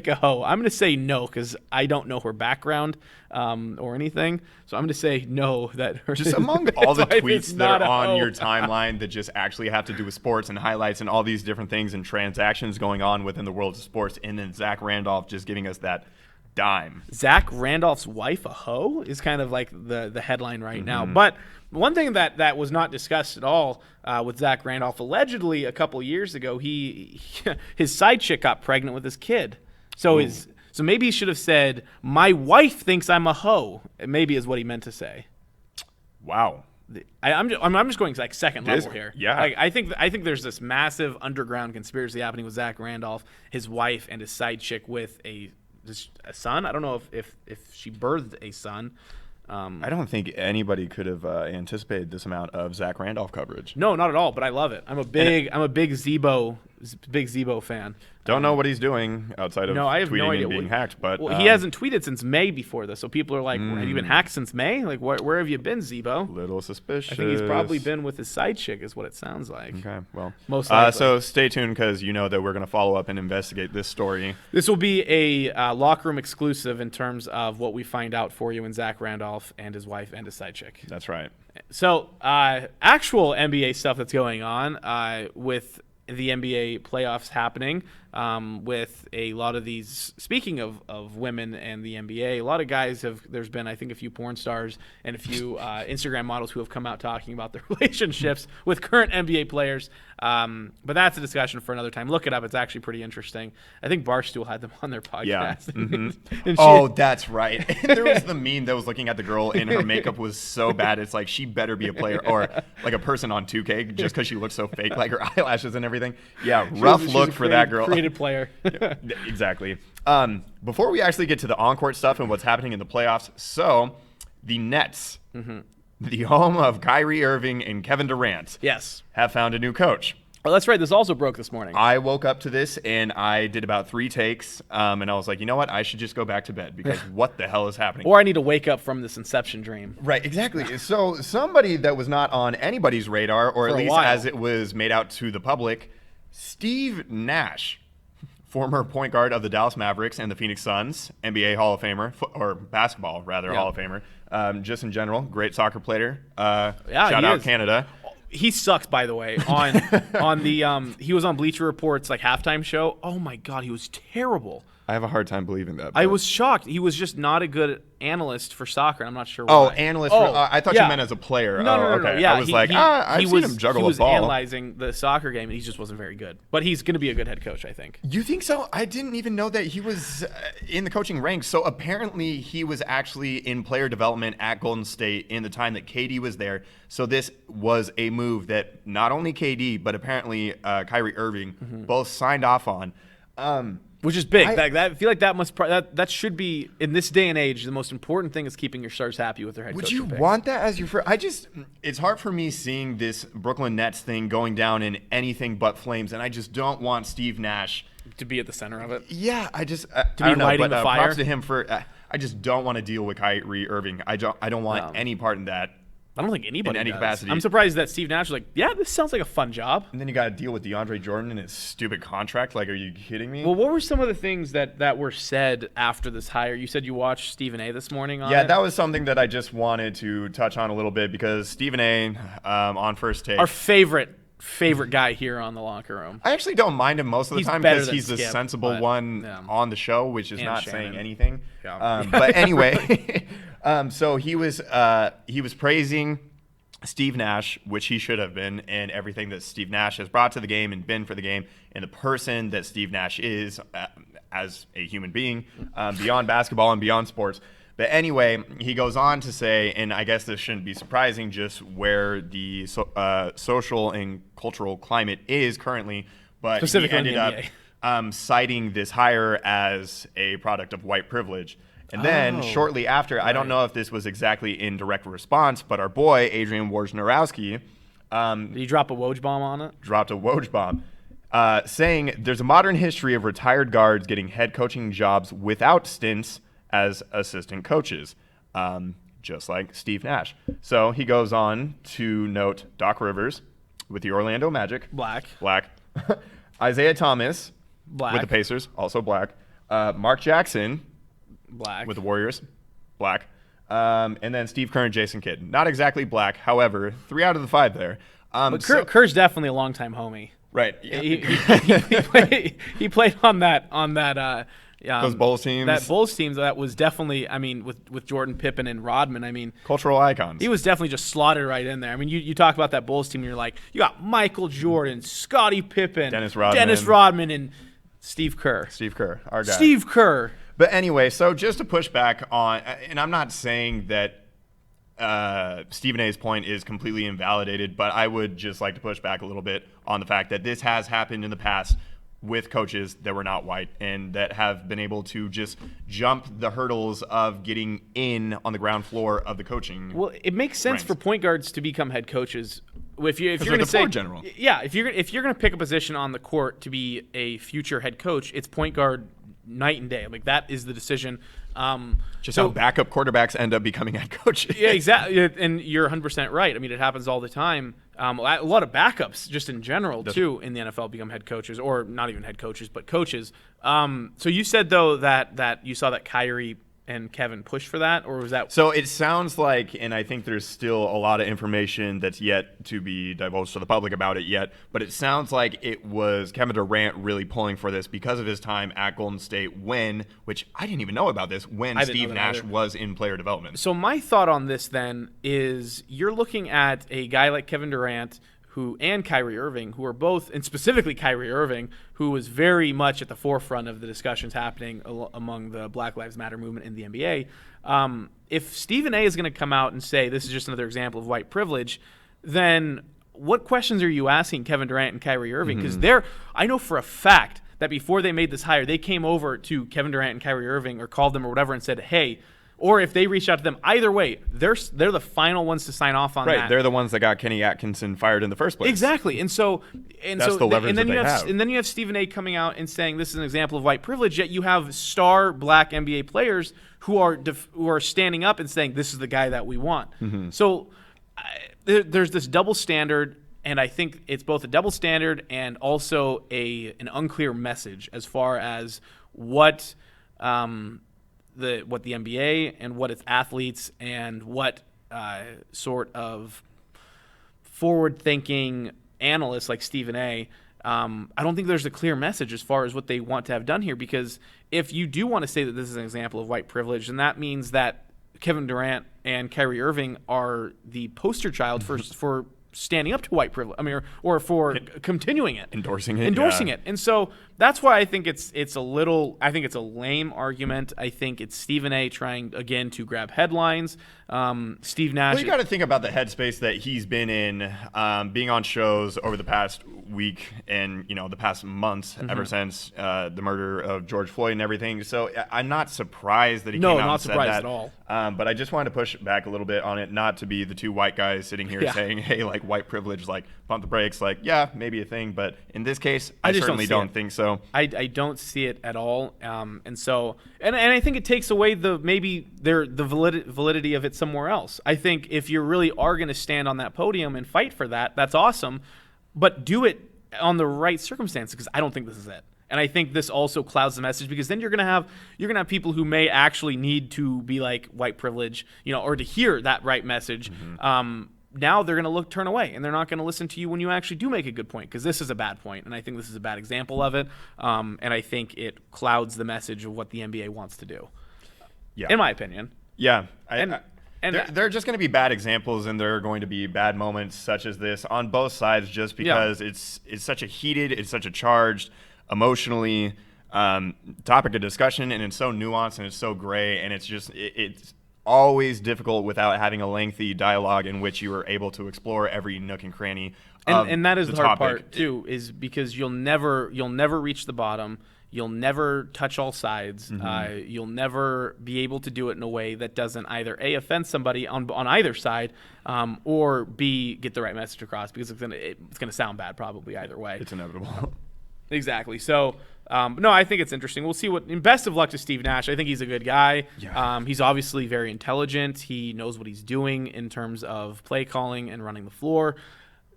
a hoe? I'm going to say no, because I don't know her background or anything. So I'm going to say no. That her just among all the tweets that are on hoe. your timeline that just actually have to do with sports and highlights and all these different things and transactions going on within the world of sports, and then Zach Randolph just giving us that dime. Zach Randolph's wife a hoe is kind of like the headline right now. But one thing that was not discussed at all with Zach Randolph, allegedly a couple years ago, his side chick got pregnant with his kid. So so maybe he should have said, "My wife thinks I'm a hoe." Maybe is what he meant to say. Wow. I'm just going like second level here. Yeah. I think there's this massive underground conspiracy happening with Zach Randolph, his wife, and his side chick with a son. I don't know if she birthed a son. I don't think anybody could have anticipated this amount of Zach Randolph coverage. No, not at all. But I love it. I'm a big Zebo fan. Don't know what he's doing outside of I have tweeting no idea. and being hacked. But he hasn't tweeted since May before this, so people are like, "Have you been hacked since May? Like, where have you been, Zebo?" Little suspicious. I think he's probably been with his side chick, is what it sounds like. Okay, well, most likely. So stay tuned, because you know that we're going to follow up and investigate this story. This will be a locker room exclusive in terms of what we find out for you in Zach Randolph and his wife and his side chick. That's right. So actual NBA stuff that's going on with the NBA playoffs happening. with a lot of these. Speaking of women and the NBA, a lot of guys there's been, I think, a few porn stars and a few Instagram models who have come out talking about their relationships with current NBA players. But that's a discussion for another time. Look it up. It's actually pretty interesting. I think Barstool had them on their podcast. Yeah. Mm-hmm. That's right. There was the meme that was looking at the girl and her makeup was so bad. It's like she better be a player or like a person on 2K just because she looks so fake, like her eyelashes and everything. Yeah, rough look for that girl. Created player. Yeah, exactly. Before we actually get to the on-court stuff and what's happening in the playoffs, so the Nets, the home of Kyrie Irving and Kevin Durant, yes, have found a new coach. Oh, that's right. This also broke this morning. I woke up to this and I did about 3 takes, and I was like, you know what? I should just go back to bed because what the hell is happening? Or I need to wake up from this inception dream. Right, exactly. So somebody that was not on anybody's radar, or at least as it was made out to the public, Steve Nash, former point guard of the Dallas Mavericks and the Phoenix Suns, NBA Hall of Famer, or basketball rather, Hall of Famer. Just in general, great soccer player. Shout out Canada. He sucks, by the way. On the he was on Bleacher Report's like halftime show. Oh my God, he was terrible. I have a hard time believing that. I was shocked. He was just not a good analyst for soccer. I'm not sure why. Oh, analyst. I thought you meant as a player. No. Okay. Yeah, I was I've seen him juggle a ball. He was analyzing the soccer game, and he just wasn't very good. But he's going to be a good head coach, I think. You think so? I didn't even know that he was in the coaching ranks. So apparently he was actually in player development at Golden State in the time that KD was there. So this was a move that not only KD, but apparently Kyrie Irving both signed off on. Which is big. I feel like that should be, in this day and age, the most important thing is keeping your stars happy with their head coach. Would you want that as your first? It's hard for me seeing this Brooklyn Nets thing going down in anything but flames, and I just don't want Steve Nash to be at the center of it. Yeah, I just to be lighting the fire. Props to him for. I just don't want to deal with Kyrie Irving. I don't want any part in that. I don't think anybody in any does. capacity. I'm surprised that Steve Nash was like, yeah, this sounds like a fun job. And then you got to deal with DeAndre Jordan and his stupid contract. Like, are you kidding me? Well, what were some of the things that were said after this hire? You said you watched Stephen A. this morning on it? That was something that I just wanted to touch on a little bit because Stephen A. On First Take. Our favorite guy here on the Locker Room. I actually don't mind him most of the time because he's the sensible one on the show, which is not Shannon. saying anything. Yeah. But anyway, so he was praising Steve Nash, which he should have been, and everything that Steve Nash has brought to the game and been for the game, and the person that Steve Nash is as a human being beyond basketball and beyond sports. But anyway, he goes on to say, and I guess this shouldn't be surprising, just where the social and cultural climate is currently, but he ended up citing this hire as a product of white privilege. And then shortly after, I don't know if this was exactly in direct response, but our boy, Adrian Wojnarowski, did he drop a Woj bomb on it? Dropped a Woj bomb, saying there's a modern history of retired guards getting head coaching jobs without stints as assistant coaches, just like Steve Nash. So he goes on to note Doc Rivers with the Orlando Magic. Black. Isaiah Thomas. Black. With the Pacers. Also black. Mark Jackson. Black. With the Warriors. Black. And then Steve Kerr and Jason Kidd. Not exactly black. However, 3 out of the 5 there. But Kerr's definitely a longtime homie. Right. He played on that those Bulls teams. That Bulls team that was definitely, I mean, with Jordan, Pippen, and Rodman, I mean. Cultural icons. He was definitely just slotted right in there. I mean, you talk about that Bulls team, and you're like, you got Michael Jordan, Scottie Pippen, Dennis Rodman, and Steve Kerr. Our guy. Steve Kerr. But anyway, so just to push back on, and I'm not saying that Stephen A's point is completely invalidated, but I would just like to push back a little bit on the fact that this has happened in the past with coaches that were not white and that have been able to just jump the hurdles of getting in on the ground floor of the coaching. Well, it makes sense for point guards to become head coaches. If you're going to say general. Yeah, if you're going to pick a position on the court to be a future head coach, it's point guard night and day. Like, that is the decision. Just how backup quarterbacks end up becoming head coaches. Yeah, exactly. And you're 100% right. I mean, it happens all the time. A lot of backups, just in general, too, in the NFL become head coaches, or not even head coaches, but coaches. So you said, though, that you saw that Kyrie and Kevin pushed for that, or was that? So it sounds like, and I think there's still a lot of information that's yet to be divulged to the public about it yet, but it sounds like it was Kevin Durant really pulling for this because of his time at Golden State which I didn't even know about this, when Steve Nash was in player development. So my thought on this then is you're looking at a guy like Kevin Durant and Kyrie Irving, who are both, and specifically Kyrie Irving, who was very much at the forefront of the discussions happening among the Black Lives Matter movement in the NBA. If Stephen A is going to come out and say this is just another example of white privilege, then what questions are you asking Kevin Durant and Kyrie Irving? Because I know for a fact that before they made this hire, they came over to Kevin Durant and Kyrie Irving or called them or whatever and said, hey, or if they reached out to them, either way, they're the final ones to sign off on that. Right, they're the ones that got Kenny Atkinson fired in the first place. Exactly, and that's the leverage that they have. And then you have Stephen A. coming out and saying this is an example of white privilege. Yet you have star Black NBA players who are standing up and saying this is the guy that we want. So there's this double standard, and I think it's both a double standard and also an unclear message as far as what the NBA and what its athletes and what sort of forward-thinking analysts like Stephen A. I don't think there's a clear message as far as what they want to have done here, because if you do want to say that this is an example of white privilege, then that means that Kevin Durant and Kyrie Irving are the poster child for standing up to white privilege. I mean, or for continuing it, endorsing it. And so that's why I think it's a lame argument. I think it's Stephen A. trying again to grab headlines. Steve Nash. Well, you got to think about the headspace that he's been in, being on shows over the past week and the past months, ever since the murder of George Floyd and everything. So I'm not surprised that he came out and said that. No, not surprised at all. But I just wanted to push back a little bit on it, not to be the two white guys sitting here saying, "Hey, like white privilege, like pump the brakes." Like, yeah, maybe a thing, but in this case, I certainly don't think so. I don't see it at all, and I think it takes away the validity of it somewhere else. I think if you really are going to stand on that podium and fight for that, that's awesome, but do it on the right circumstances, because I don't think this is it. And I think this also clouds the message, because then you're gonna have people who may actually need to be like white privilege, or to hear that right message. Now they're gonna turn away, and they're not gonna listen to you when you actually do make a good point, because this is a bad point, and I think this is a bad example of it. And I think it clouds the message of what the NBA wants to do. Yeah, in my opinion. Yeah, they're just going to be bad examples, and there are going to be bad moments such as this on both sides, just because it's such a charged, emotionally topic of discussion, and it's so nuanced and it's so gray, and it's always difficult without having a lengthy dialogue in which you are able to explore every nook and cranny. And that is the hard part too, is because you'll never reach the bottom. You'll never touch all sides. You'll never be able to do it in a way that doesn't either A, offend somebody on either side, or B, get the right message across, because it's gonna sound bad probably either way. It's inevitable. Exactly. So, no, I think it's interesting. We'll see and best of luck to Steve Nash. I think he's a good guy. Yeah. He's obviously very intelligent. He knows what he's doing in terms of play calling and running the floor.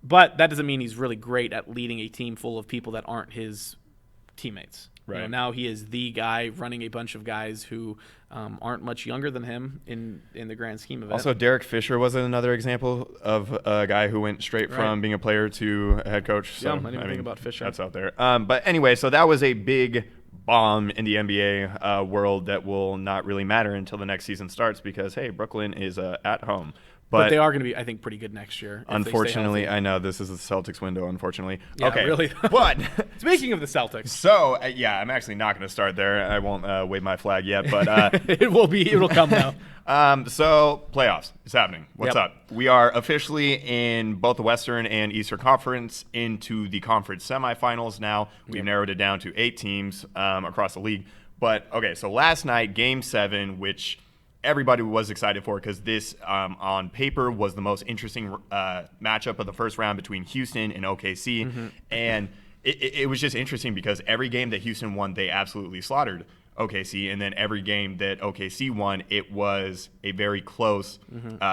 But that doesn't mean he's really great at leading a team full of people that aren't his teammates. Right. Now he is the guy running a bunch of guys who aren't much younger than him in the grand scheme of it. Also, Derek Fisher was another example of a guy who went straight from being a player to a head coach. So, I didn't even think about Fisher. That's out there. But anyway, so that was a big bomb in the NBA world that will not really matter until the next season starts, because, hey, Brooklyn is at home. But they are going to be, I think, pretty good next year. Unfortunately, I know this is the Celtics window, unfortunately. Yeah, okay, really. But speaking of the Celtics. So, I'm actually not going to start there. I won't wave my flag yet, but it'll come now. So, playoffs. It's happening. What's up? We are officially in both the Western and Eastern Conference into the conference semifinals now. We've narrowed it down to 8 teams across the league. But, okay, so last night, Game 7, which everybody was excited for, because this, on paper, was the most interesting matchup of the first round between Houston and OKC. And it was just interesting because every game that Houston won, they absolutely slaughtered OKC. And then every game that OKC won, it was a very close,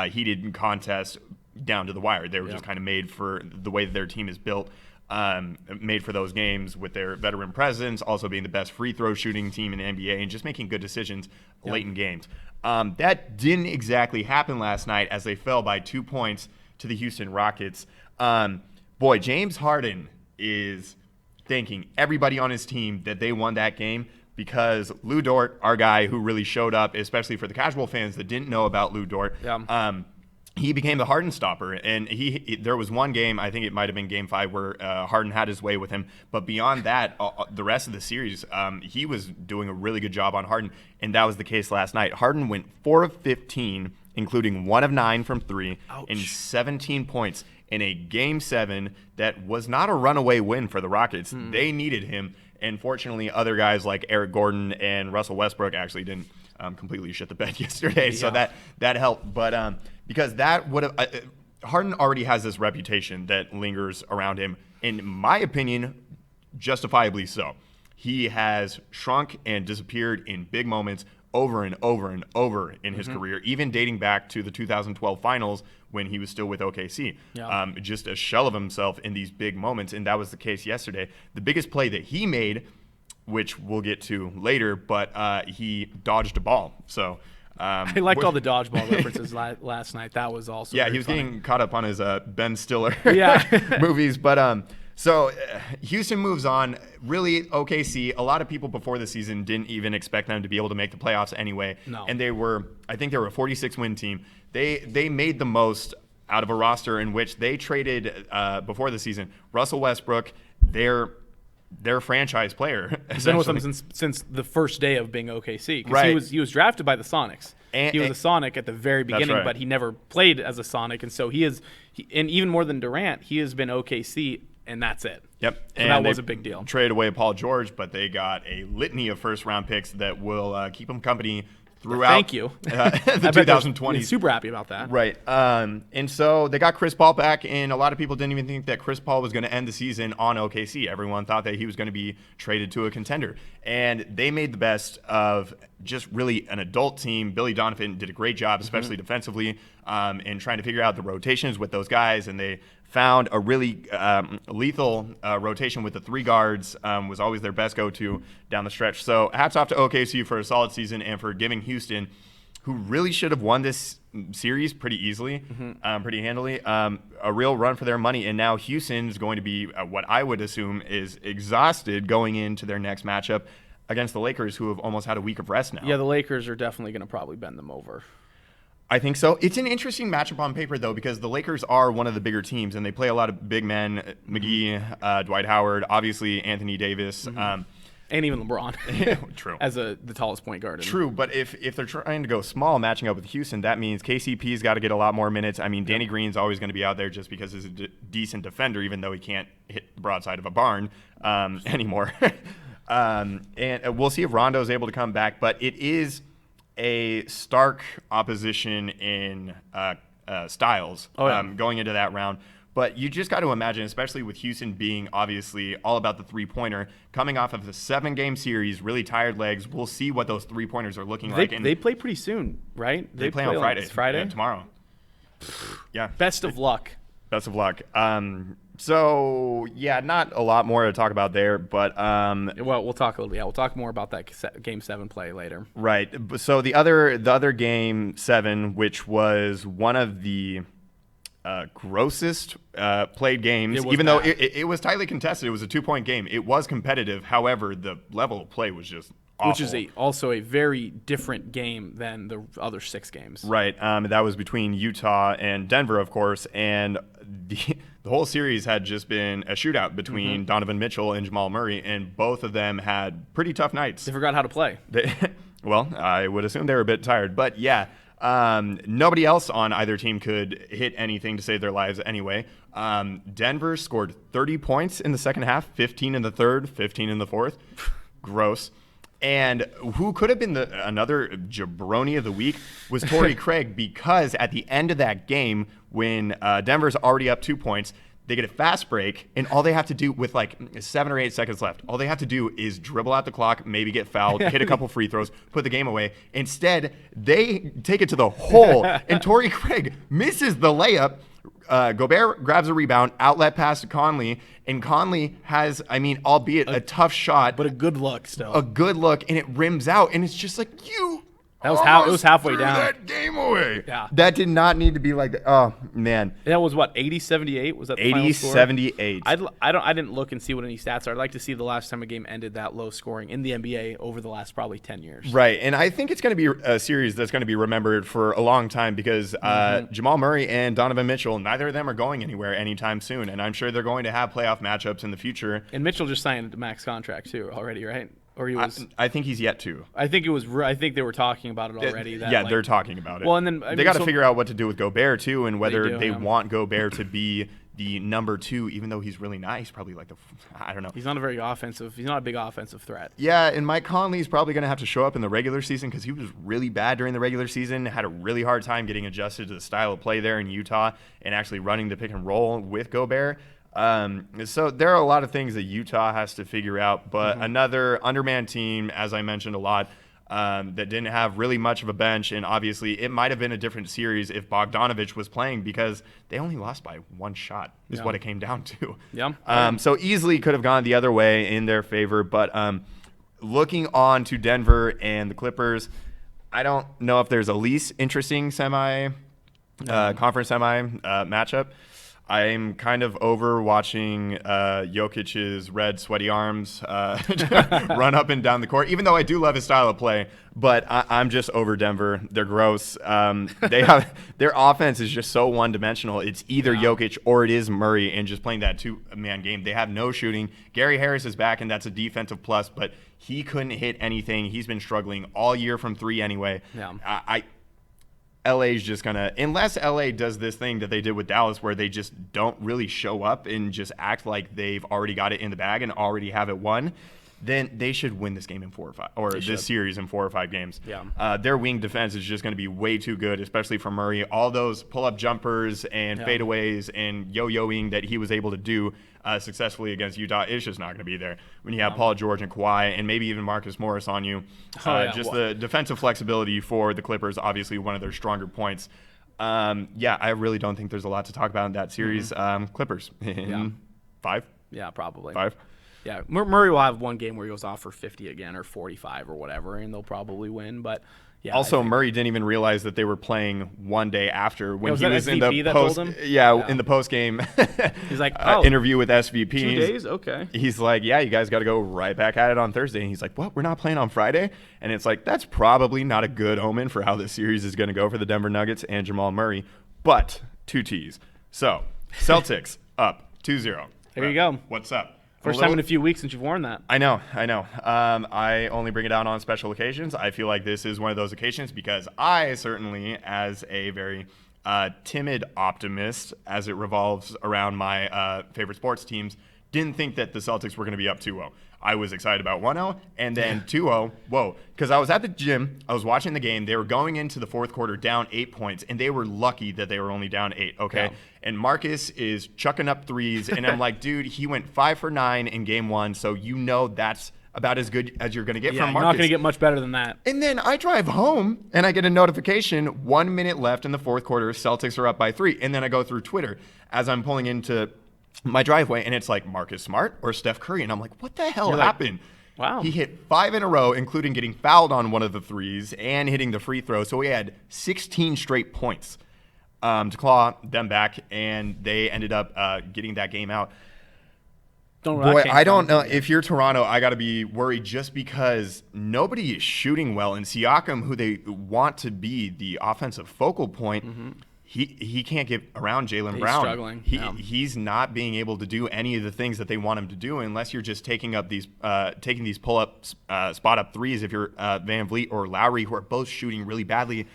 heated contest down to the wire. They were just kind of made for the way that their team is built. made for those games with their veteran presence, also being the best free throw shooting team in the NBA, and just making good decisions late in games. That didn't exactly happen last night as they fell by 2 points to the Houston Rockets. Boy, James Harden is thanking everybody on his team that they won that game, because Lou Dort, our guy who really showed up, especially for the casual fans that didn't know about Lou Dort, he became the Harden stopper. And there was one game, I think it might have been Game 5, where Harden had his way with him. But beyond that, the rest of the series, he was doing a really good job on Harden, and that was the case last night. Harden went 4 of 15, including 1 of 9 from 3, and 17 points in a Game 7 that was not a runaway win for the Rockets. They needed him. And fortunately, other guys like Eric Gordon and Russell Westbrook actually didn't completely shit the bed yesterday, so that helped. But because that would have Harden already has this reputation that lingers around him, in my opinion, justifiably so. He has shrunk and disappeared in big moments over and over and over in his career, even dating back to the 2012 finals when he was still with OKC. Just a shell of himself in these big moments, and that was the case yesterday. The biggest play that he made, which we'll get to later, but he dodged a ball. So I liked all the dodgeball references last night. That was also he was funny. getting caught up on his Ben Stiller Yeah. movies. But so Houston moves on. Really, OKC, a lot of people before the season didn't even expect them to be able to make the playoffs anyway. No. And I think they were a 46-win team. They made the most out of a roster in which they traded before the season Russell Westbrook, their franchise player. He's been with them since the first day of being OKC. Because Right. he was drafted by the Sonics. He was a Sonic at the very beginning, right. but he never played as a Sonic. And so and even more than Durant, he has been OKC, and that's it. Yep. So and that was a big deal. Traded away Paul George, but they got a litany of first-round picks that will keep them company throughout Thank you. the 2020s. Super happy about that. Right. And so they got Chris Paul back, and a lot of people didn't even think that Chris Paul was going to end the season on OKC. Everyone thought that he was going to be traded to a contender. And they made the best of just really an adult team. Billy Donovan did a great job, especially defensively, in trying to figure out the rotations with those guys. And they found a really lethal rotation with the 3 guards, was always their best go-to down the stretch. So hats off to OKC for a solid season and for giving Houston, who really should have won this series pretty easily, pretty handily, a real run for their money. And now Houston's going to be what I would assume is exhausted going into their next matchup against the Lakers, who have almost had a week of rest now. Yeah, the Lakers are definitely going to probably bend them over. I think so. It's an interesting matchup on paper, though, because the Lakers are one of the bigger teams, and they play a lot of big men, McGee, Dwight Howard, obviously Anthony Davis. And even LeBron. True. As the tallest point guard. True, but if they're trying to go small, matching up with Houston, that means KCP's got to get a lot more minutes. I mean, Danny Green's always going to be out there just because he's a decent defender, even though he can't hit the broadside of a barn anymore. And we'll see if Rondo's able to come back, but it is a stark opposition in styles going into that round. But you just got to imagine, especially with Houston being obviously all about the three-pointer, coming off of the 7-game series, really tired legs. We'll see what those three-pointers are looking like. And they play pretty soon, right? They play on Friday. It's Friday? Tomorrow. Yeah. Best of luck. Best of luck. So, yeah, not a lot more to talk about there, but well, we'll talk a little bit. Yeah, we'll talk more about that Game 7 play later. Right. So the other Game 7, which was one of the grossest played games, even though it was tightly contested. It was a 2-point game. It was competitive. However, the level of play was just awful. Which is also a very different game than the other 6 games. Right. That was between Utah and Denver, of course, and the whole series had just been a shootout between Donovan Mitchell and Jamal Murray, and both of them had pretty tough nights. They forgot how to play. Well, I would assume they were a bit tired, but yeah. Nobody else on either team could hit anything to save their lives anyway. Denver scored 30 points in the second half, 15 in the third, 15 in the fourth. Gross. And who could have been another jabroni of the week was Torrey Craig, because at the end of that game, when Denver's already up 2 points, they get a fast break, and all they have to do with like 7 or 8 seconds left, all they have to do is dribble out the clock, maybe get fouled, hit a couple free throws, put the game away. Instead, they take it to the hole, and Torrey Craig misses the layup. Gobert grabs a rebound, outlet pass to Conley, and Conley has, albeit a tough shot, but a good look still. A good look, and it rims out, and it's just like, it was halfway down. That game away. Yeah. That did not need to be like that. Oh, man. That was what, 80-78? Was that the final score? 80-78. I didn't look and see what any stats are. I'd like to see the last time a game ended that low scoring in the NBA over the last probably 10 years. Right, and I think it's going to be a series that's going to be remembered for a long time because Jamal Murray and Donovan Mitchell, neither of them are going anywhere anytime soon, and I'm sure they're going to have playoff matchups in the future. And Mitchell just signed a max contract too already, right? Or he was. I think he's yet to. I think they were talking about it already. They're talking about it. Well, and then they got to figure out what to do with Gobert too, and whether they do. want Gobert to be the number 2, even though he's really nice. Probably like I don't know. He's not a very offensive. He's not a big offensive threat. Yeah, and Mike Conley's probably going to have to show up in the regular season because he was really bad during the regular season. Had a really hard time getting adjusted to the style of play there in Utah and actually running the pick and roll with Gobert. So there are a lot of things that Utah has to figure out, but another undermanned team, as I mentioned a lot, that didn't have really much of a bench, and obviously it might have been a different series if Bogdanovich was playing because they only lost by 1 shot is what it came down to. Yeah. So easily could have gone the other way in their favor, but looking on to Denver and the Clippers, I don't know if there's a least interesting conference semi matchup. I'm kind of over watching Jokic's red sweaty arms run up and down the court, even though I do love his style of play. But I'm just over Denver. They're gross. Their offense is just so one-dimensional. It's either Jokic or it is Murray, and just playing that two-man game. They have no shooting. Gary Harris is back, and that's a defensive plus, but he couldn't hit anything. He's been struggling all year from 3 anyway. Yeah. LA's just gonna, unless LA does this thing that they did with Dallas where they just don't really show up and just act like they've already got it in the bag and already have it won, then they should win this game in 4 or 5, or this series in 4 or 5 games. Yeah. Their wing defense is just going to be way too good, especially for Murray. All those pull-up jumpers and fadeaways and yo-yoing that he was able to do successfully against Utah is just not going to be there when you have Paul George and Kawhi and maybe even Marcus Morris on you. The defensive flexibility for the Clippers, obviously one of their stronger points. I really don't think there's a lot to talk about in that series. Clippers in 5? Yeah, probably. 5? Yeah, Murray will have one game where he goes off for 50 again or 45 or whatever, and they'll probably win. But yeah, also, Murray didn't even realize that they were playing one day after when he was in SVP the post. In the post game. He's like, interview with SVP. 2 days, okay. He's like, yeah, you guys got to go right back at it on Thursday. And he's like, what? We're not playing on Friday? And it's like, that's probably not a good omen for how this series is going to go for the Denver Nuggets and Jamal Murray. But 2 T's. So Celtics up 2-0. There you go. What's up? First time in a few weeks since you've worn that. I know. I only bring it out on special occasions. I feel like this is one of those occasions because I certainly, as a very timid optimist, as it revolves around my favorite sports teams, didn't think that the Celtics were going to be up 2-0. I was excited about 1-0 and then 2-0. Whoa. Because I was at the gym. I was watching the game. They were going into the fourth quarter down 8 points, and they were lucky that they were only down 8, okay? Yeah. And Marcus is chucking up threes, and I'm like, dude, he went 5 for 9 in game 1, so you know that's about as good as you're going to get from Marcus. You're not going to get much better than that. And then I drive home, and I get a notification, 1 minute left in the fourth quarter, Celtics are up by 3. And then I go through Twitter as I'm pulling into my driveway, and it's like Marcus Smart or Steph Curry, and I'm like, what the hell happened? Wow. He hit 5 in a row, including getting fouled on one of the threes and hitting the free throw. So he had 16 straight points to claw them back, and they ended up getting that game out. I don't know. If you're Toronto, I got to be worried just because nobody is shooting well, and Siakam, who they want to be the offensive focal point, he can't get around Jaylen Brown. He's struggling. He's not being able to do any of the things that they want him to do unless you're just taking these pull-up, spot-up threes if you're Van Vliet or Lowry, who are both shooting really badly.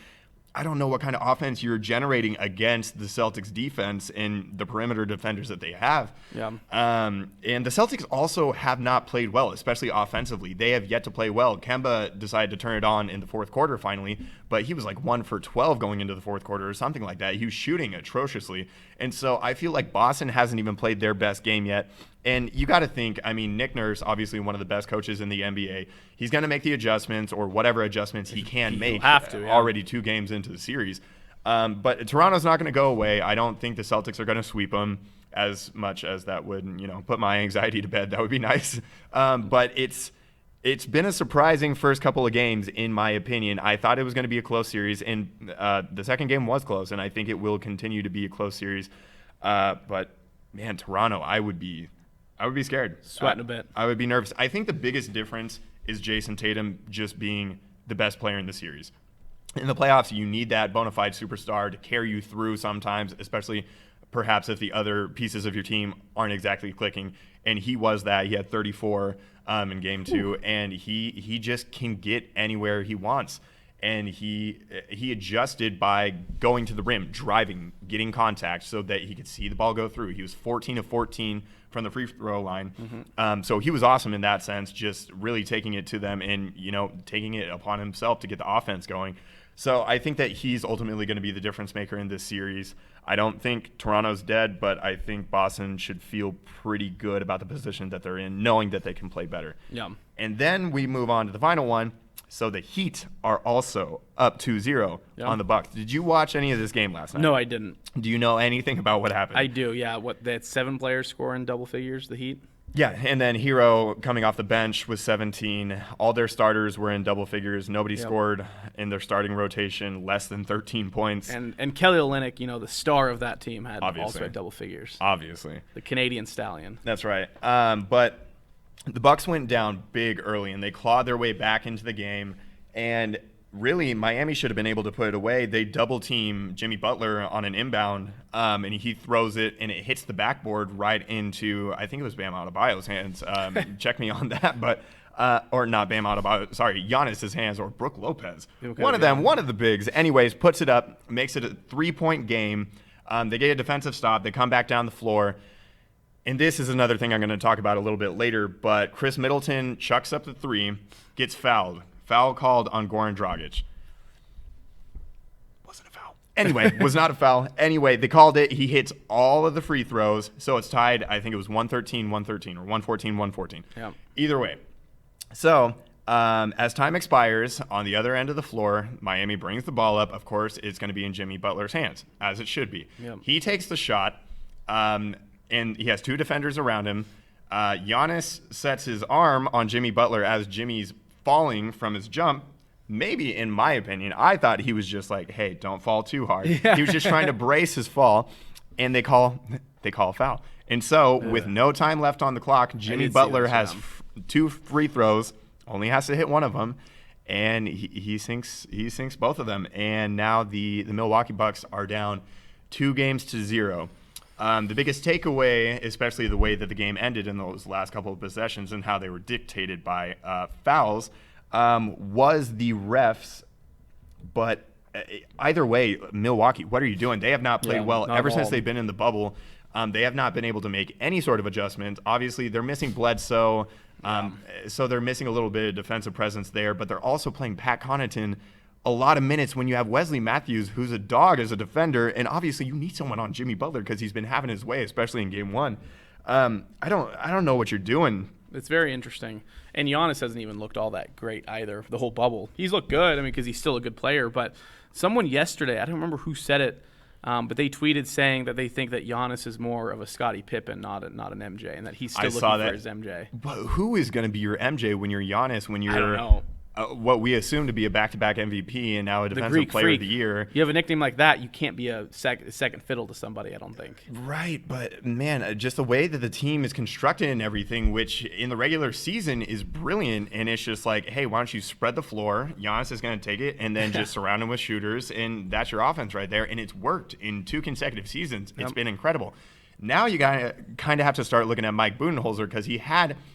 I don't know what kind of offense you're generating against the Celtics defense and the perimeter defenders that they have. Yeah. And the Celtics also have not played well, especially offensively. They have yet to play well. Kemba decided to turn it on in the fourth quarter finally, but he was like 1 for 12 going into the fourth quarter or something like that. He was shooting atrociously. And so I feel like Boston hasn't even played their best game yet. And you got to think, Nick Nurse, obviously one of the best coaches in the NBA, he's going to make the adjustments or whatever adjustments he can make have to, already 2 games into the series. But Toronto's not going to go away. I don't think the Celtics are going to sweep them, as much as that would, put my anxiety to bed. That would be nice. But it's been a surprising first couple of games, in my opinion. I thought it was going to be a close series, and the second game was close, and I think it will continue to be a close series. But man, Toronto, I would be scared. Sweating a bit. I would be nervous. I think the biggest difference is Jason Tatum just being the best player in the series. In the playoffs, you need that bona fide superstar to carry you through sometimes, especially perhaps if the other pieces of your team aren't exactly clicking. And he was that. He had 34 in game 2, and he just can get anywhere he wants. And he adjusted by going to the rim, driving, getting contact so that he could see the ball go through. He was 14 of 14 from the free throw line. So he was awesome in that sense, just really taking it to them and, taking it upon himself to get the offense going. So I think that he's ultimately going to be the difference maker in this series. I don't think Toronto's dead, but I think Boston should feel pretty good about the position that they're in, knowing that they can play better. Yeah. And then we move on to the final one. So the Heat are also up 2-0 on the Bucks. Did you watch any of this game last night? No, I didn't. Do you know anything about what happened? I do, yeah. They had 7 players scoring double figures, the Heat? Yeah, and then Hero coming off the bench with 17. All their starters were in double figures. Nobody scored in their starting rotation less than 13 points. And Kelly Olynyk, the star of that team, had also had double figures. Obviously. The Canadian Stallion. That's right. But the Bucks went down big early, and they clawed their way back into the game. And really, Miami should have been able to put it away. They double-team Jimmy Butler on an inbound, and he throws it, and it hits the backboard right into, I think it was Bam Adebayo's hands. Check me on that, but or not Bam Adebayo, sorry, Giannis's hands, or Brook Lopez. One of them, one of the bigs. Anyways, puts it up, makes it a 3-point game. They get a defensive stop. They come back down the floor. And this is another thing I'm going to talk about a little bit later, but Chris Middleton chucks up the 3, gets fouled. Foul called on Goran Dragic. Wasn't a foul. Anyway, was not a foul. Anyway, they called it. He hits all of the free throws, so it's tied. I think it was 113-113 or 114-114. Yeah. Either way. So as time expires, on the other end of the floor, Miami brings the ball up. Of course, it's going to be in Jimmy Butler's hands, as it should be. Yep. He takes the shot, and he has 2 defenders around him. Giannis sets his arm on Jimmy Butler as Jimmy's falling from his jump. Maybe, in my opinion, I thought he was just like, hey, don't fall too hard. Yeah. He was just trying to brace his fall, and they call a foul. And so, with no time left on the clock, Jimmy Butler has 2 free throws, only has to hit one of them, and he sinks both of them. And now the Milwaukee Bucks are down 2-0. The biggest takeaway, especially the way that the game ended in those last couple of possessions and how they were dictated by fouls, was the refs. But either way, Milwaukee, what are you doing? They have not played well ever since they've been in the bubble. They have not been able to make any sort of adjustment. Obviously, they're missing Bledsoe, so they're missing a little bit of defensive presence there. But they're also playing Pat Connaughton a lot of minutes when you have Wesley Matthews, who's a dog as a defender, and obviously you need someone on Jimmy Butler because he's been having his way, especially in Game 1. I don't know what you're doing. It's very interesting. And Giannis hasn't even looked all that great either, the whole bubble. He's looked good, because he's still a good player. But someone yesterday, I don't remember who said it, but they tweeted saying that they think that Giannis is more of a Scottie Pippen, not an MJ, and that he's still looking for his MJ. But who is going to be your MJ when you're Giannis, when you're... I don't know. What we assume to be a back-to-back MVP and now a defensive player of the year. You have a nickname like that, you can't be a second fiddle to somebody, I don't think. Right, but man, just the way that the team is constructed and everything, which in the regular season is brilliant, and it's just like, hey, why don't you spread the floor? Giannis is going to take it and then just surround him with shooters, and that's your offense right there. And it's worked in 2 consecutive seasons. It's been incredible. Now you got to kind of have to start looking at Mike Budenholzer because he had –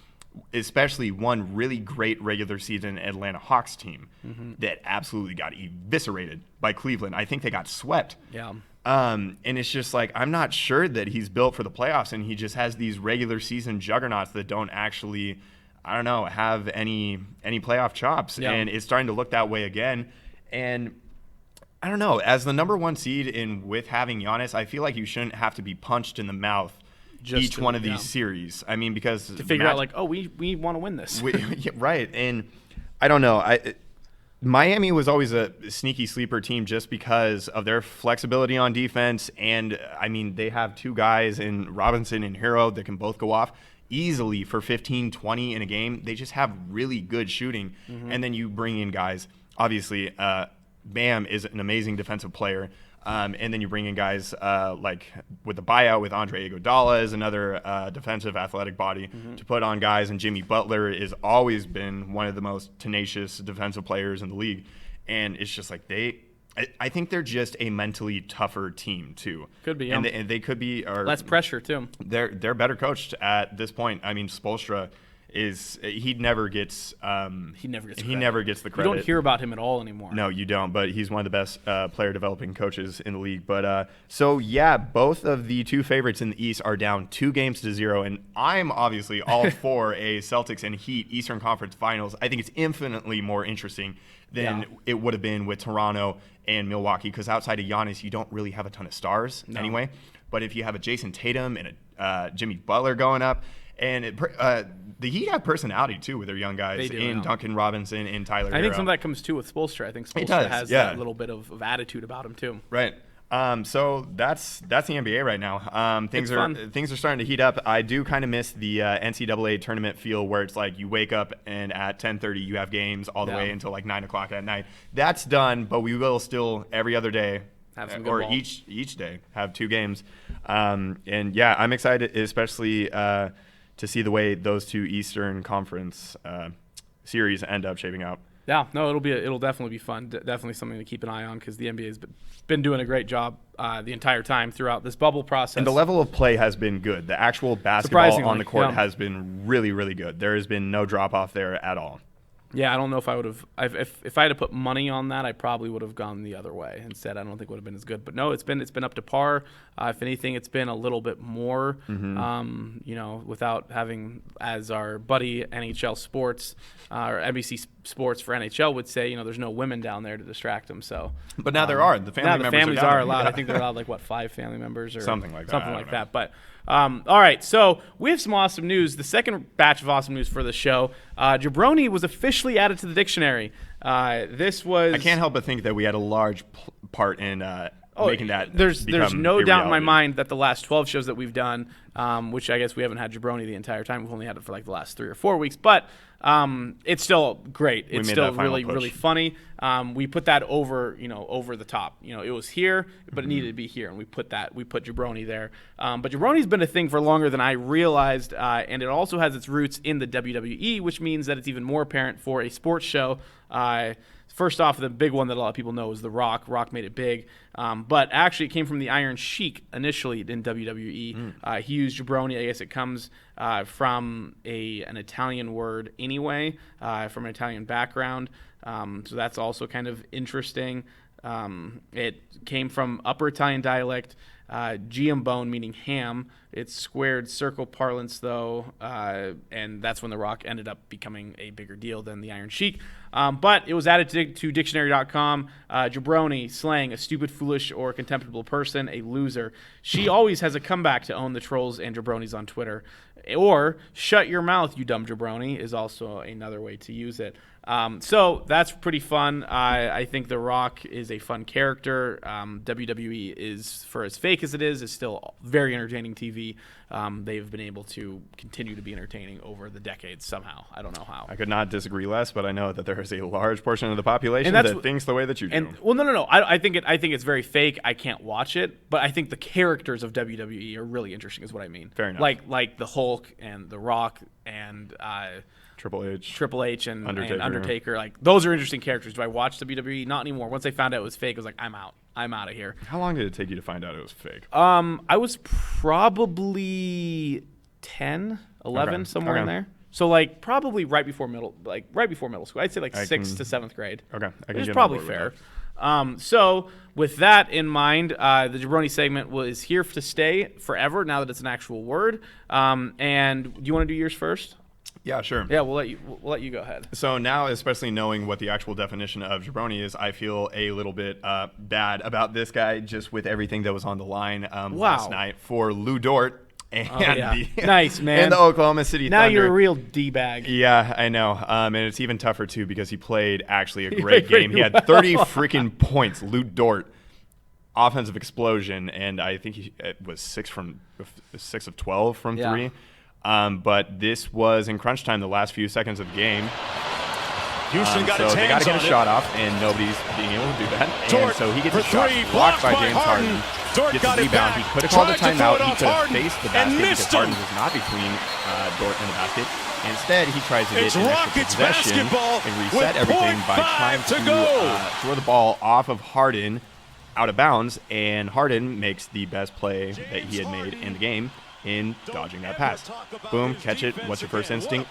especially one really great regular season Atlanta Hawks team that absolutely got eviscerated by Cleveland. I think they got swept. Yeah. And it's just like, I'm not sure that he's built for the playoffs, and he just has these regular season juggernauts that don't actually, have any playoff chops. Yeah. And it's starting to look that way again. And I don't know, as the number 1 seed and with having Giannis, I feel like you shouldn't have to be punched in the mouth each one of these series. Because to figure out we want to win this. Right. And I don't know. Miami was always a sneaky sleeper team just because of their flexibility on defense. And, I mean, they have two guys in Robinson and Hero that can both go off easily for 15, 20 in a game. They just have really good shooting. And then you bring in guys. Obviously, Bam is an amazing defensive player. And then you bring in guys like with the buyout with Andre Iguodala is another defensive athletic body to put on guys. And Jimmy Butler has always been one of the most tenacious defensive players in the league. And it's just like I think they're just a mentally tougher team too. Could be, and they could be less pressure too. They're better coached at this point. I mean, Spolstra he never gets the credit. You don't hear about him at all anymore. No, you don't. But he's one of the best player developing coaches in the league. But so yeah, both of the two favorites in the East are down 2-0, and I'm obviously all for a Celtics and Heat Eastern Conference Finals. I think it's infinitely more interesting than it would have been with Toronto and Milwaukee, because outside of Giannis, you don't really have a ton of stars anyway. But if you have a Jason Tatum and a Jimmy Butler going up, and the Heat have personality too with their young guys in Duncan Robinson and Tyler Hero. I think some of that comes too with Spolstra. I think Spolstra has that little bit of attitude about him too. Right. So that's the NBA right now. Things are starting to heat up. I do kind of miss the NCAA tournament feel where it's like you wake up and at 10:30 you have games all the way until like 9 o'clock at night. That's done, but we will still every other day have some good or ball. each day have 2 games. And yeah, I'm excited, especially to see the way those 2 Eastern Conference series end up shaping out. Yeah, no, it'll definitely be fun. Definitely something to keep an eye on because the NBA has been doing a great job the entire time throughout this bubble process. And the level of play has been good. The actual basketball on the court has been really, really good. There has been no drop off there at all. Yeah, I don't know if I would have. If I had to put money on that, I probably would have gone the other way instead. I don't think it would have been as good. But no, it's been up to par. If anything, it's been a little bit more. Without having, as our buddy NHL Sports or NBC Sports for NHL would say, there's no women down there to distract them. So, but now there are. The families are allowed. I think they're allowed 5 family members or something like that. Something like that. But. All right, so we have some awesome news. The second batch of awesome news for the show. Jabroni was officially added to the dictionary. This was. I can't help but think that we had a large part in making that. There's no doubt in my mind that the last 12 shows that we've done, which I guess we haven't had Jabroni the entire time. We've only had it for the last 3 or 4 weeks, but it's still great. It's still really, really funny. We put that over the top. It was here, but it needed to be here, and we put Jabroni there. But Jabroni's been a thing for longer than I realized, and it also has its roots in the WWE, which means that it's even more apparent for a sports show. First off, the big one that a lot of people know is The Rock. Rock made it big. But actually, it came from the Iron Sheik initially in WWE. He used jabroni. I guess it comes from an Italian word anyway, from an Italian background. So that's also kind of interesting. It came from Upper Italian dialect, giambone, meaning ham. It's squared circle parlance, though, and that's when The Rock ended up becoming a bigger deal than the Iron Sheik. But it was added to dictionary.com. Jabroni, slang, a stupid, foolish, or contemptible person, a loser. She always has a comeback to own the trolls and jabronis on Twitter. Or, shut your mouth, you dumb jabroni, is also another way to use it. So that's pretty fun. I think The Rock is a fun character. WWE is, for as fake as it is still very entertaining TV. They've been able to continue to be entertaining over the decades somehow. I don't know how. I could not disagree less, but I know that there is a large portion of the population that thinks the way that you do. No. I think it's very fake. I can't watch it, but I think the characters of WWE are really interesting. Is what I mean. Fair enough. Like the Hulk and The Rock and Triple H and Undertaker. Like, those are interesting characters. Do I watch WWE? Not anymore. Once I found out it was fake, I was like, I'm out. I'm out of here. How long did it take you to find out it was fake? I was probably 10, 11, somewhere in there. So probably right before middle school. I'd say 6th to 7th grade. Okay, which is probably fair. So with that in mind, the Jabroni segment is here to stay forever. Now that it's an actual word. And do you want to do yours first? Yeah, sure. Yeah, we'll let you go ahead. So now, especially knowing what the actual definition of jabroni is, I feel a little bit bad about this guy just with everything that was on the line last night for Lou Dort. And Nice, man. And the Oklahoma City now Thunder. you're a real D-bag. Yeah, I know. And it's even tougher, too, because he played actually a great game. He had 30 freaking points. Lou Dort, offensive explosion, and I think he was 6 of 12 from 3. But this was in crunch time, the last few seconds of the game. Houston got so its they got hands to get on a shot off, and nobody's being able to do that. Dort And so he gets for a shot three, blocked by blocked by James Harden. Harden. Dort Gets got a it rebound. back. He could have called a Tried to throw timeout. it He off could have Harden faced the and basket because missed him. Harden was not between Dort and the basket. Instead, he tries to get It's an extra Rockets possession basketball and reset with everything by 0.5 trying to go. throw the ball off of Harden out of bounds, and Harden makes the best play that he had made in the game in dodging that pass. Boom, catch it. What's your first instinct?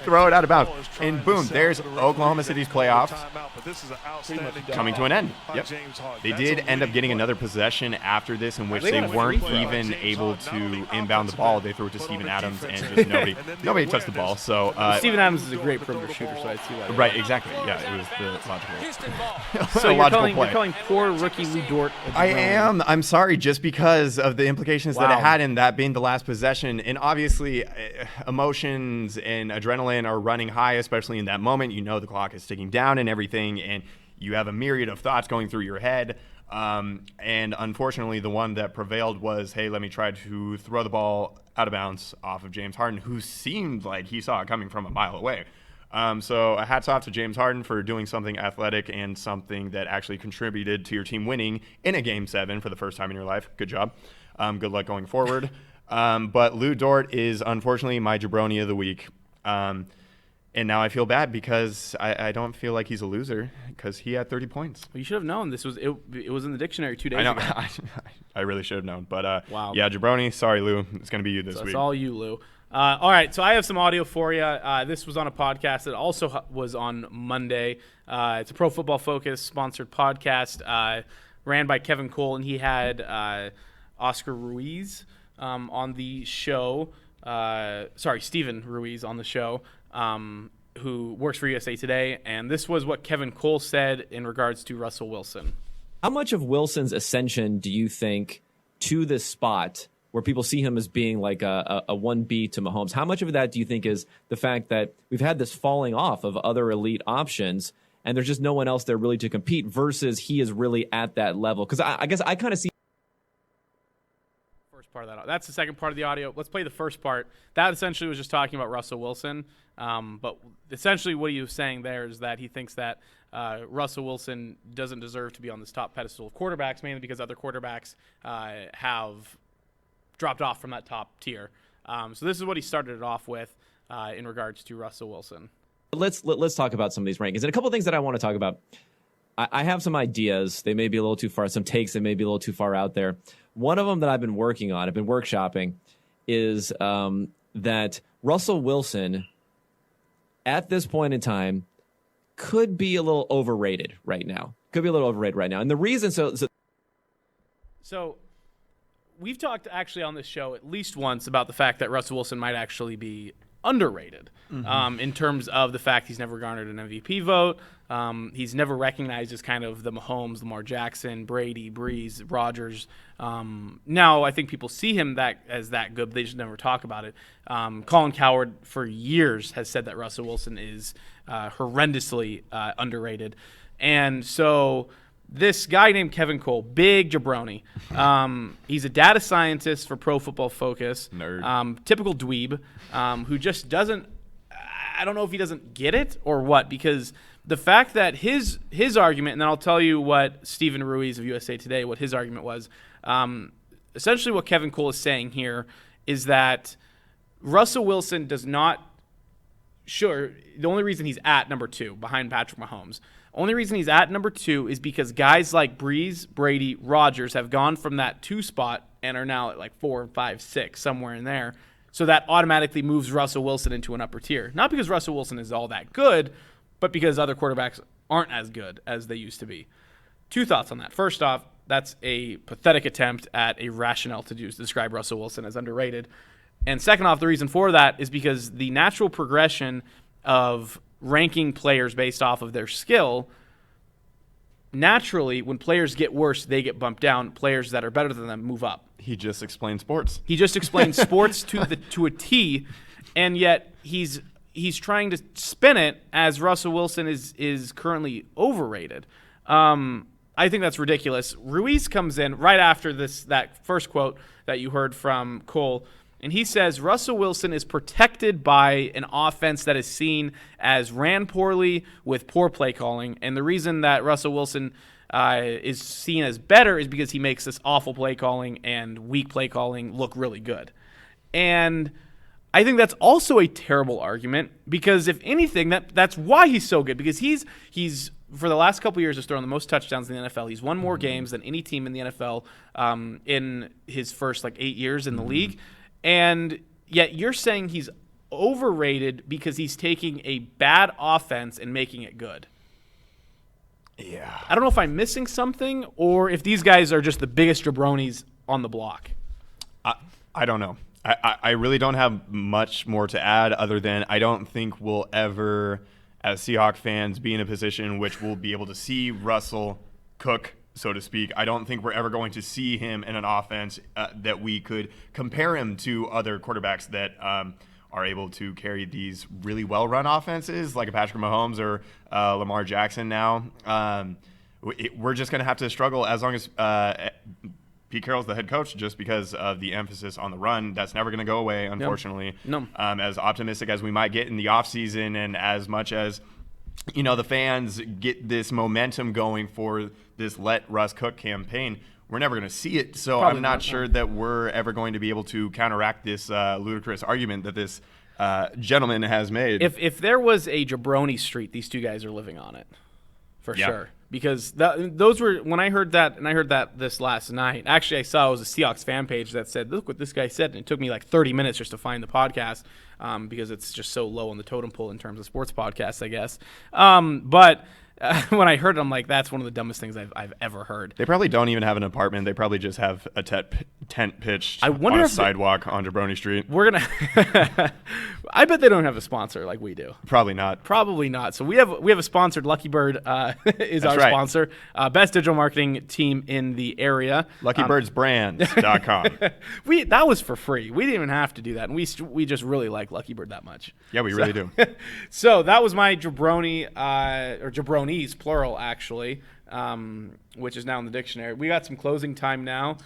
Throw it out of bounds. And boom, there's Oklahoma City's playoffs coming to an end. Yep. They did end up getting another possession after this in which they weren't even able to inbound the ball. They threw it to Steven Adams, and just nobody touched the ball. So Steven Adams is a great perimeter shooter, so I see that. right, exactly. Yeah, it was the logical. So logical you're play. calling poor rookie Lou Dort a I drone. am. I'm sorry, just because of the implications that it Wow. had in that being the last possession. And obviously, emotions and adrenaline are running high, especially in that moment. You know the clock is ticking down and everything, and you have a myriad of thoughts going through your head. And unfortunately, the one that prevailed was, hey, let me try to throw the ball out of bounds off of James Harden, who seemed like he saw it coming from a mile away. So hats off to James Harden for doing something athletic and something that actually contributed to your team winning in a Game 7 for the first time in your life. Good job. Good luck going forward. But Lou Dort is unfortunately my jabroni of the week. And now I feel bad because I don't feel like he's a loser because he had 30 points. Well, you should have known this was it was in the dictionary 2 days I know. ago. I really should have known. But Wow. yeah, jabroni. Sorry, Lou. It's going to be you this So week. it's all you, Lou. All right, so I have some audio for you. This was on a podcast that also was on Monday. It's a Pro Football Focus sponsored podcast ran by Kevin Cole, and he had Oscar Ruiz on the show. Stephen Ruiz on the show, who works for USA Today. And this was what Kevin Cole said in regards to Russell Wilson. How much of Wilson's ascension do you think to this spot where people see him as being like a 1B to Mahomes, how much of that do you think is the fact that we've had this falling off of other elite options and there's just no one else there really to compete versus he is really at that level? Because I guess I kind of see First part of that. That's the second part of the audio. Let's play the first part. That essentially was just talking about Russell Wilson. But essentially what he was saying there is that he thinks that Russell Wilson doesn't deserve to be on this top pedestal of quarterbacks, mainly because other quarterbacks have dropped off from that top tier. So this is what he started it off with in regards to Russell Wilson. let's talk about some of these rankings. And a couple of things that I want to talk about. I have some ideas. They may be a little too far. Some takes that may be a little too far out there. One of them that I've been working on, I've been workshopping, is that Russell Wilson, at this point in time, could be a little overrated right now. And the reason So we've talked actually on this show at least once about the fact that Russell Wilson might actually be underrated in terms of the fact he's never garnered an MVP vote. He's never recognized as kind of the Mahomes, Lamar Jackson, Brady, Breeze, Rodgers. Now I think people see him as that good, but they just never talk about it. Colin Cowherd for years has said that Russell Wilson is horrendously underrated. And so this guy named Kevin Cole, big jabroni. He's a data scientist for Pro Football Focus. Nerd. Typical dweeb who just doesn't – I don't know if he doesn't get it or what, because the fact that his argument – and then I'll tell you what Stephen Ruiz of USA Today, what his argument was. Essentially what Kevin Cole is saying here is that Russell Wilson does not – sure, the only reason he's at number 2 behind Patrick Mahomes – only reason he's at number 2 is because guys like Breeze, Brady, Rodgers have gone from that 2 spot and are now at like 4, 5, 6, somewhere in there. So that automatically moves Russell Wilson into an upper tier. Not because Russell Wilson is all that good, but because other quarterbacks aren't as good as they used to be. 2 thoughts on that. First off, that's a pathetic attempt at a rationale to describe Russell Wilson as underrated. And second off, the reason for that is because the natural progression of ranking players based off of their skill naturally, when players get worse, they get bumped down. Players that are better than them move up. He just explained sports. He just explained sports to a T, and yet he's trying to spin it as Russell Wilson is currently overrated. I think that's ridiculous. Ruiz comes in right after that first quote that you heard from Cole, and he says Russell Wilson is protected by an offense that is seen as ran poorly with poor play calling, and the reason that Russell Wilson is seen as better is because he makes this awful play calling and weak play calling look really good. And I think that's also a terrible argument because if anything, that's why he's so good, because he's for the last couple of years has thrown the most touchdowns in the NFL. He's won more games than any team in the NFL in his first 8 years in the league. And yet you're saying he's overrated because he's taking a bad offense and making it good. Yeah. I don't know if I'm missing something or if these guys are just the biggest jabronis on the block. I don't know. I really don't have much more to add other than I don't think we'll ever, as Seahawks fans, be in a position in which we'll be able to see Russell cook, so to speak. I don't think we're ever going to see him in an offense that we could compare him to other quarterbacks that are able to carry these really well-run offenses like a Patrick Mahomes or Lamar Jackson now. We're just going to have to struggle as long as Pete Carroll's the head coach, just because of the emphasis on the run. That's never going to go away, unfortunately. No. As optimistic as we might get in the offseason and as much as the fans get this momentum going for this Let Russ Cook campaign, we're never going to see it. So Probably I'm not sure that we're ever going to be able to counteract this ludicrous argument that this gentleman has made. If there was a jabroni street, these two guys are living on it, for sure. Because those were, when I heard that, and I heard that this last night, actually I saw it was a Seahawks fan page that said, look what this guy said, and it took me 30 minutes just to find the podcast because it's just so low on the totem pole in terms of sports podcasts, I guess. But when I heard it, I'm like, that's one of the dumbest things I've ever heard. They probably don't even have an apartment. They probably just have a tent pitched on a sidewalk on Jabroni Street. We're going to – I bet they don't have a sponsor like we do. Probably not. Probably not. So we have a sponsored LuckyBird is That's our right. sponsor. Best digital marketing team in the area. LuckyBirdsBrands.com. That was for free. We didn't even have to do that. And we just really like LuckyBird that much. Yeah, we really do. So that was my jabroni, or jabronies, plural actually, which is now in the dictionary. We got some closing time now.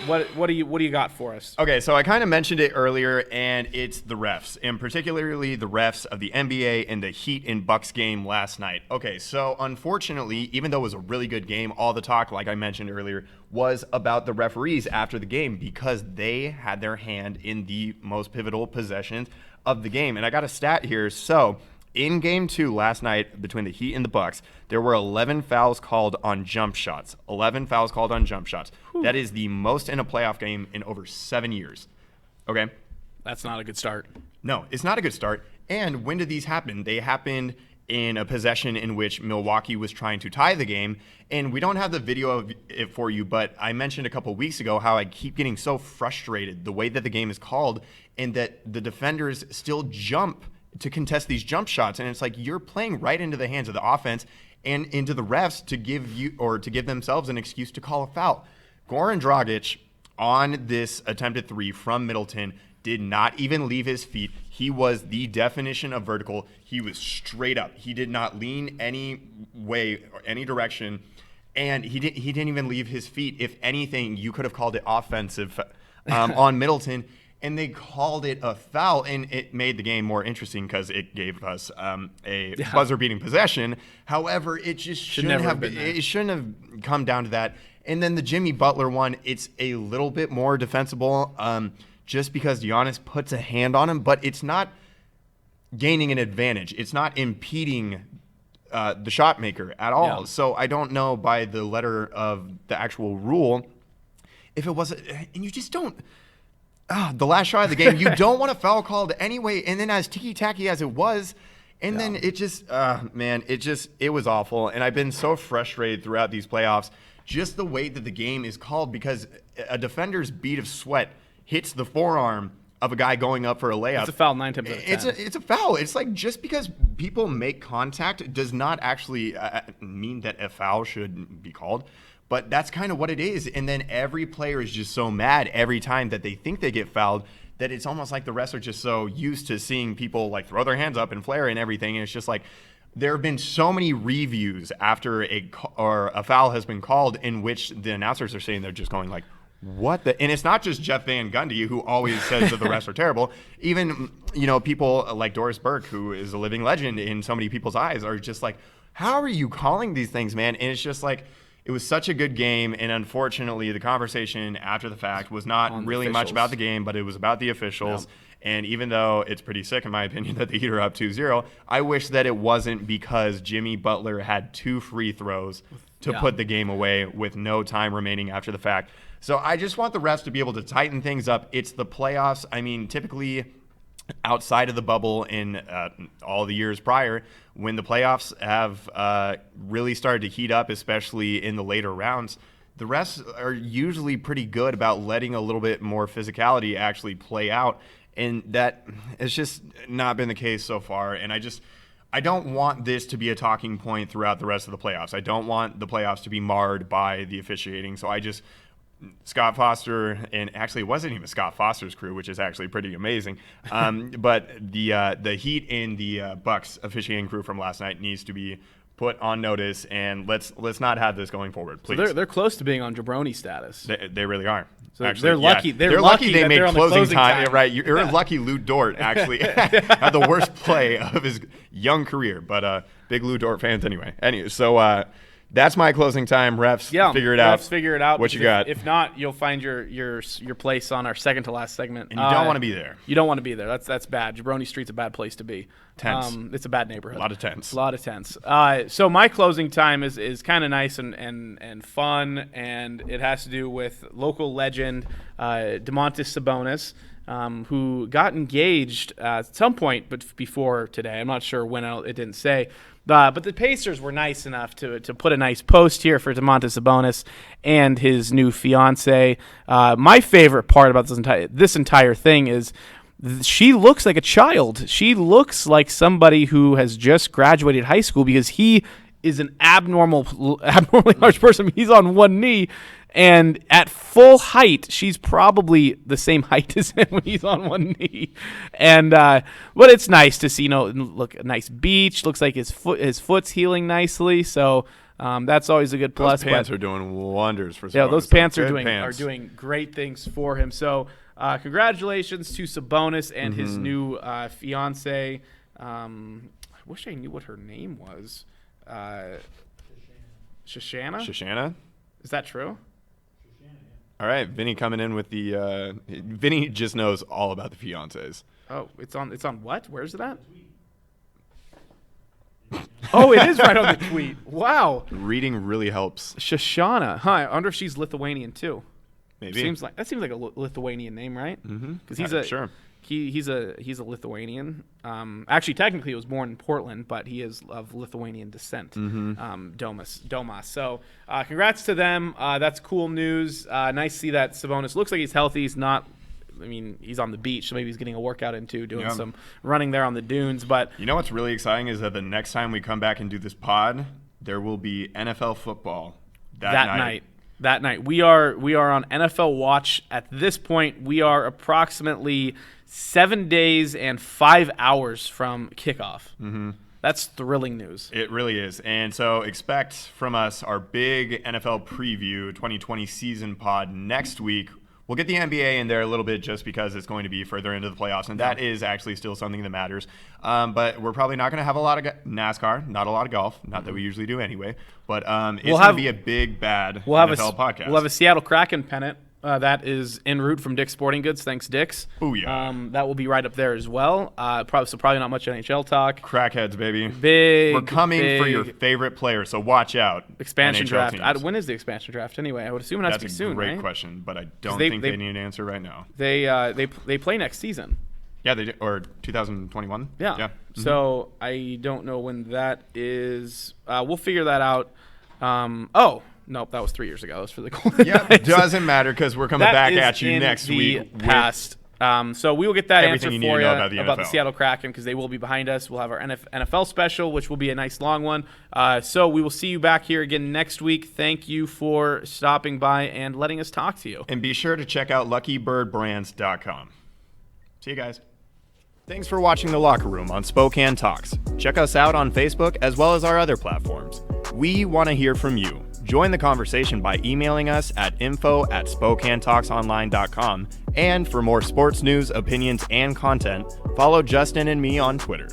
What do you got for us? Okay, so I kind of mentioned it earlier, and it's the refs, and particularly the refs of the NBA and the Heat and Bucks game last night. Okay, so unfortunately, even though it was a really good game, all the talk, like I mentioned earlier, was about the referees after the game because they had their hand in the most pivotal possessions of the game. And I got a stat here. So in Game 2 last night between the Heat and the Bucks, there were 11 fouls called on jump shots. 11 fouls called on jump shots. Whew. That is the most in a playoff game in over 7 years. Okay? That's not a good start. No, it's not a good start. And when did these happen? They happened in a possession in which Milwaukee was trying to tie the game. And we don't have the video of it for you, but I mentioned a couple weeks ago how I keep getting so frustrated the way that the game is called and that the defenders still jump to contest these jump shots. And it's like you're playing right into the hands of the offense and into the refs to give themselves an excuse to call a foul. Goran Dragic on this attempted three from Middleton did not even leave his feet. He was the definition of vertical. He was straight up. He did not lean any way or any direction, and he didn't even leave his feet. If anything, you could have called it offensive on Middleton, and they called it a foul, and it made the game more interesting because it gave us a buzzer-beating possession. However, it just shouldn't have been. It shouldn't have come down to that. And then the Jimmy Butler one, it's a little bit more defensible. Just because Giannis puts a hand on him, but it's not gaining an advantage. It's not impeding the shot maker at all. Yeah. So I don't know by the letter of the actual rule if it was, and you just don't. The last shot of the game, you don't want a foul called anyway. And then as ticky-tacky as it was, and then it just, it was awful. And I've been so frustrated throughout these playoffs, just the way that the game is called, because a defender's bead of sweat hits the forearm of a guy going up for a layup. It's a foul 9 times out of 10. It's a foul. It's like just because people make contact does not actually mean that a foul should be called. But that's kind of what it is. And then every player is just so mad every time that they think they get fouled that it's almost like the refs are just so used to seeing people like throw their hands up and flare and everything. And it's just like there have been so many reviews after a foul has been called in which the announcers are saying they're just going like, what the? And it's not just Jeff Van Gundy who always says that the refs are terrible. Even, people like Doris Burke, who is a living legend in so many people's eyes, are just like, how are you calling these things, man? And it's just like, it was such a good game, and unfortunately, the conversation after the fact was not really much about the game, but it was about the officials. Yep. And even though it's pretty sick, in my opinion, that the Heat are up 2-0, I wish that it wasn't because Jimmy Butler had 2 free throws to put the game away with no time remaining after the fact. So I just want the refs to be able to tighten things up. It's the playoffs. I mean, typically outside of the bubble in all the years prior, when the playoffs have really started to heat up, especially in the later rounds, the refs are usually pretty good about letting a little bit more physicality actually play out. And that has just not been the case so far. And I don't want this to be a talking point throughout the rest of the playoffs. I don't want the playoffs to be marred by the officiating. So Scott Foster, and actually it wasn't even Scott Foster's crew, which is actually pretty amazing. But the Heat and the Bucks officiating crew from last night needs to be put on notice, and let's not have this going forward, please. So they're close to being on jabroni status. They really are. So actually, they're lucky. Yeah. They're lucky they that made they're on the closing time. time. Right, you're lucky. Lou Dort actually had the worst play of his young career, but big Lou Dort fans anyway. Anyway, so that's my closing time. Refs, figure it out. Refs, figure it out. What you got? If not, you'll find your place on our second to last segment. And you don't want to be there. You don't want to be there. That's bad. Jabroni Street's a bad place to be. Tense. It's a bad neighborhood. A lot of tense. A lot of tense. So my closing time is kind of nice and fun, and it has to do with local legend Domantas Sabonis, who got engaged at some point, but before today. I'm not sure when. It didn't say. But the Pacers were nice enough to put a nice post here for Domantas Sabonis and his new fiance. My favorite part about this entire thing is she looks like a child. She looks like somebody who has just graduated high school because he is an abnormally large person. He's on one knee. And at full height, she's probably the same height as him when he's on one knee. And but it's nice to see, look, a nice beach. Looks like his foot's healing nicely. So that's always a good plus. Those pants are doing wonders for Sabonis. Yeah, those pants are pants. doing great things for him. So congratulations to Sabonis and his new fiance. I wish I knew what her name was. Shoshana? Shoshana? Is that true? All right, Vinny coming in with the Vinny just knows all about the fiancés. Oh, it's on what? Where's it at? Oh, it is right on the tweet. Wow. Reading really helps. Shoshana. Huh, I wonder if she's Lithuanian too. Maybe. That seems like a Lithuanian name, right? Mm-hmm. Because sure. He's a Lithuanian. Actually, technically, he was born in Portland, but he is of Lithuanian descent. Mm-hmm. Domas. So, congrats to them. That's cool news. Nice to see that Sabonis looks like he's healthy. He's not. I mean, he's on the beach, so maybe he's getting a workout in too, doing some running there on the dunes. But you know what's really exciting is that the next time we come back and do this pod, there will be NFL football that night. That night, we are on NFL watch. At this point, we are approximately 7 days and 5 hours from kickoff. Mm-hmm. That's thrilling news. It really is. And so expect from us our big NFL preview 2020 season pod next week. We'll get the NBA in there a little bit just because it's going to be further into the playoffs, and that is actually still something that matters. But we're probably not going to have a lot of NASCAR, not a lot of golf, not that we usually do anyway. But it's going to be a big, bad NFL podcast. We'll have a Seattle Kraken pennant. That is en route from Dick's Sporting Goods. Thanks, Dick's. Booyah. That will be right up there as well. Probably not much NHL talk. Crackheads, baby. We're coming for your favorite player, so watch out. Expansion NHL draft. When is the expansion draft anyway? I would assume it has to be soon, right? That's a great question, but I don't think they need an answer right now. They play next season. Yeah, they do, or 2021. Yeah. Mm-hmm. So I don't know when that is. We'll figure that out. Nope, that was 3 years ago. That was for the Golden Yep, Knights. doesn't matter because we're coming back at you next week. Past. So we will get that Everything answer you need for to you know about the about the NFL. Seattle Kraken, because they will be behind us. We'll have our NFL special, which will be a nice long one. So we will see you back here again next week. Thank you for stopping by and letting us talk to you. And be sure to check out LuckyBirdBrands.com. See you guys. Thanks for watching The Locker Room on Spokane Talks. Check us out on Facebook as well as our other platforms. We want to hear from you. Join the conversation by emailing us at info@SpokaneTalksOnline.com. And for more sports news, opinions, and content, follow Justin and me on Twitter.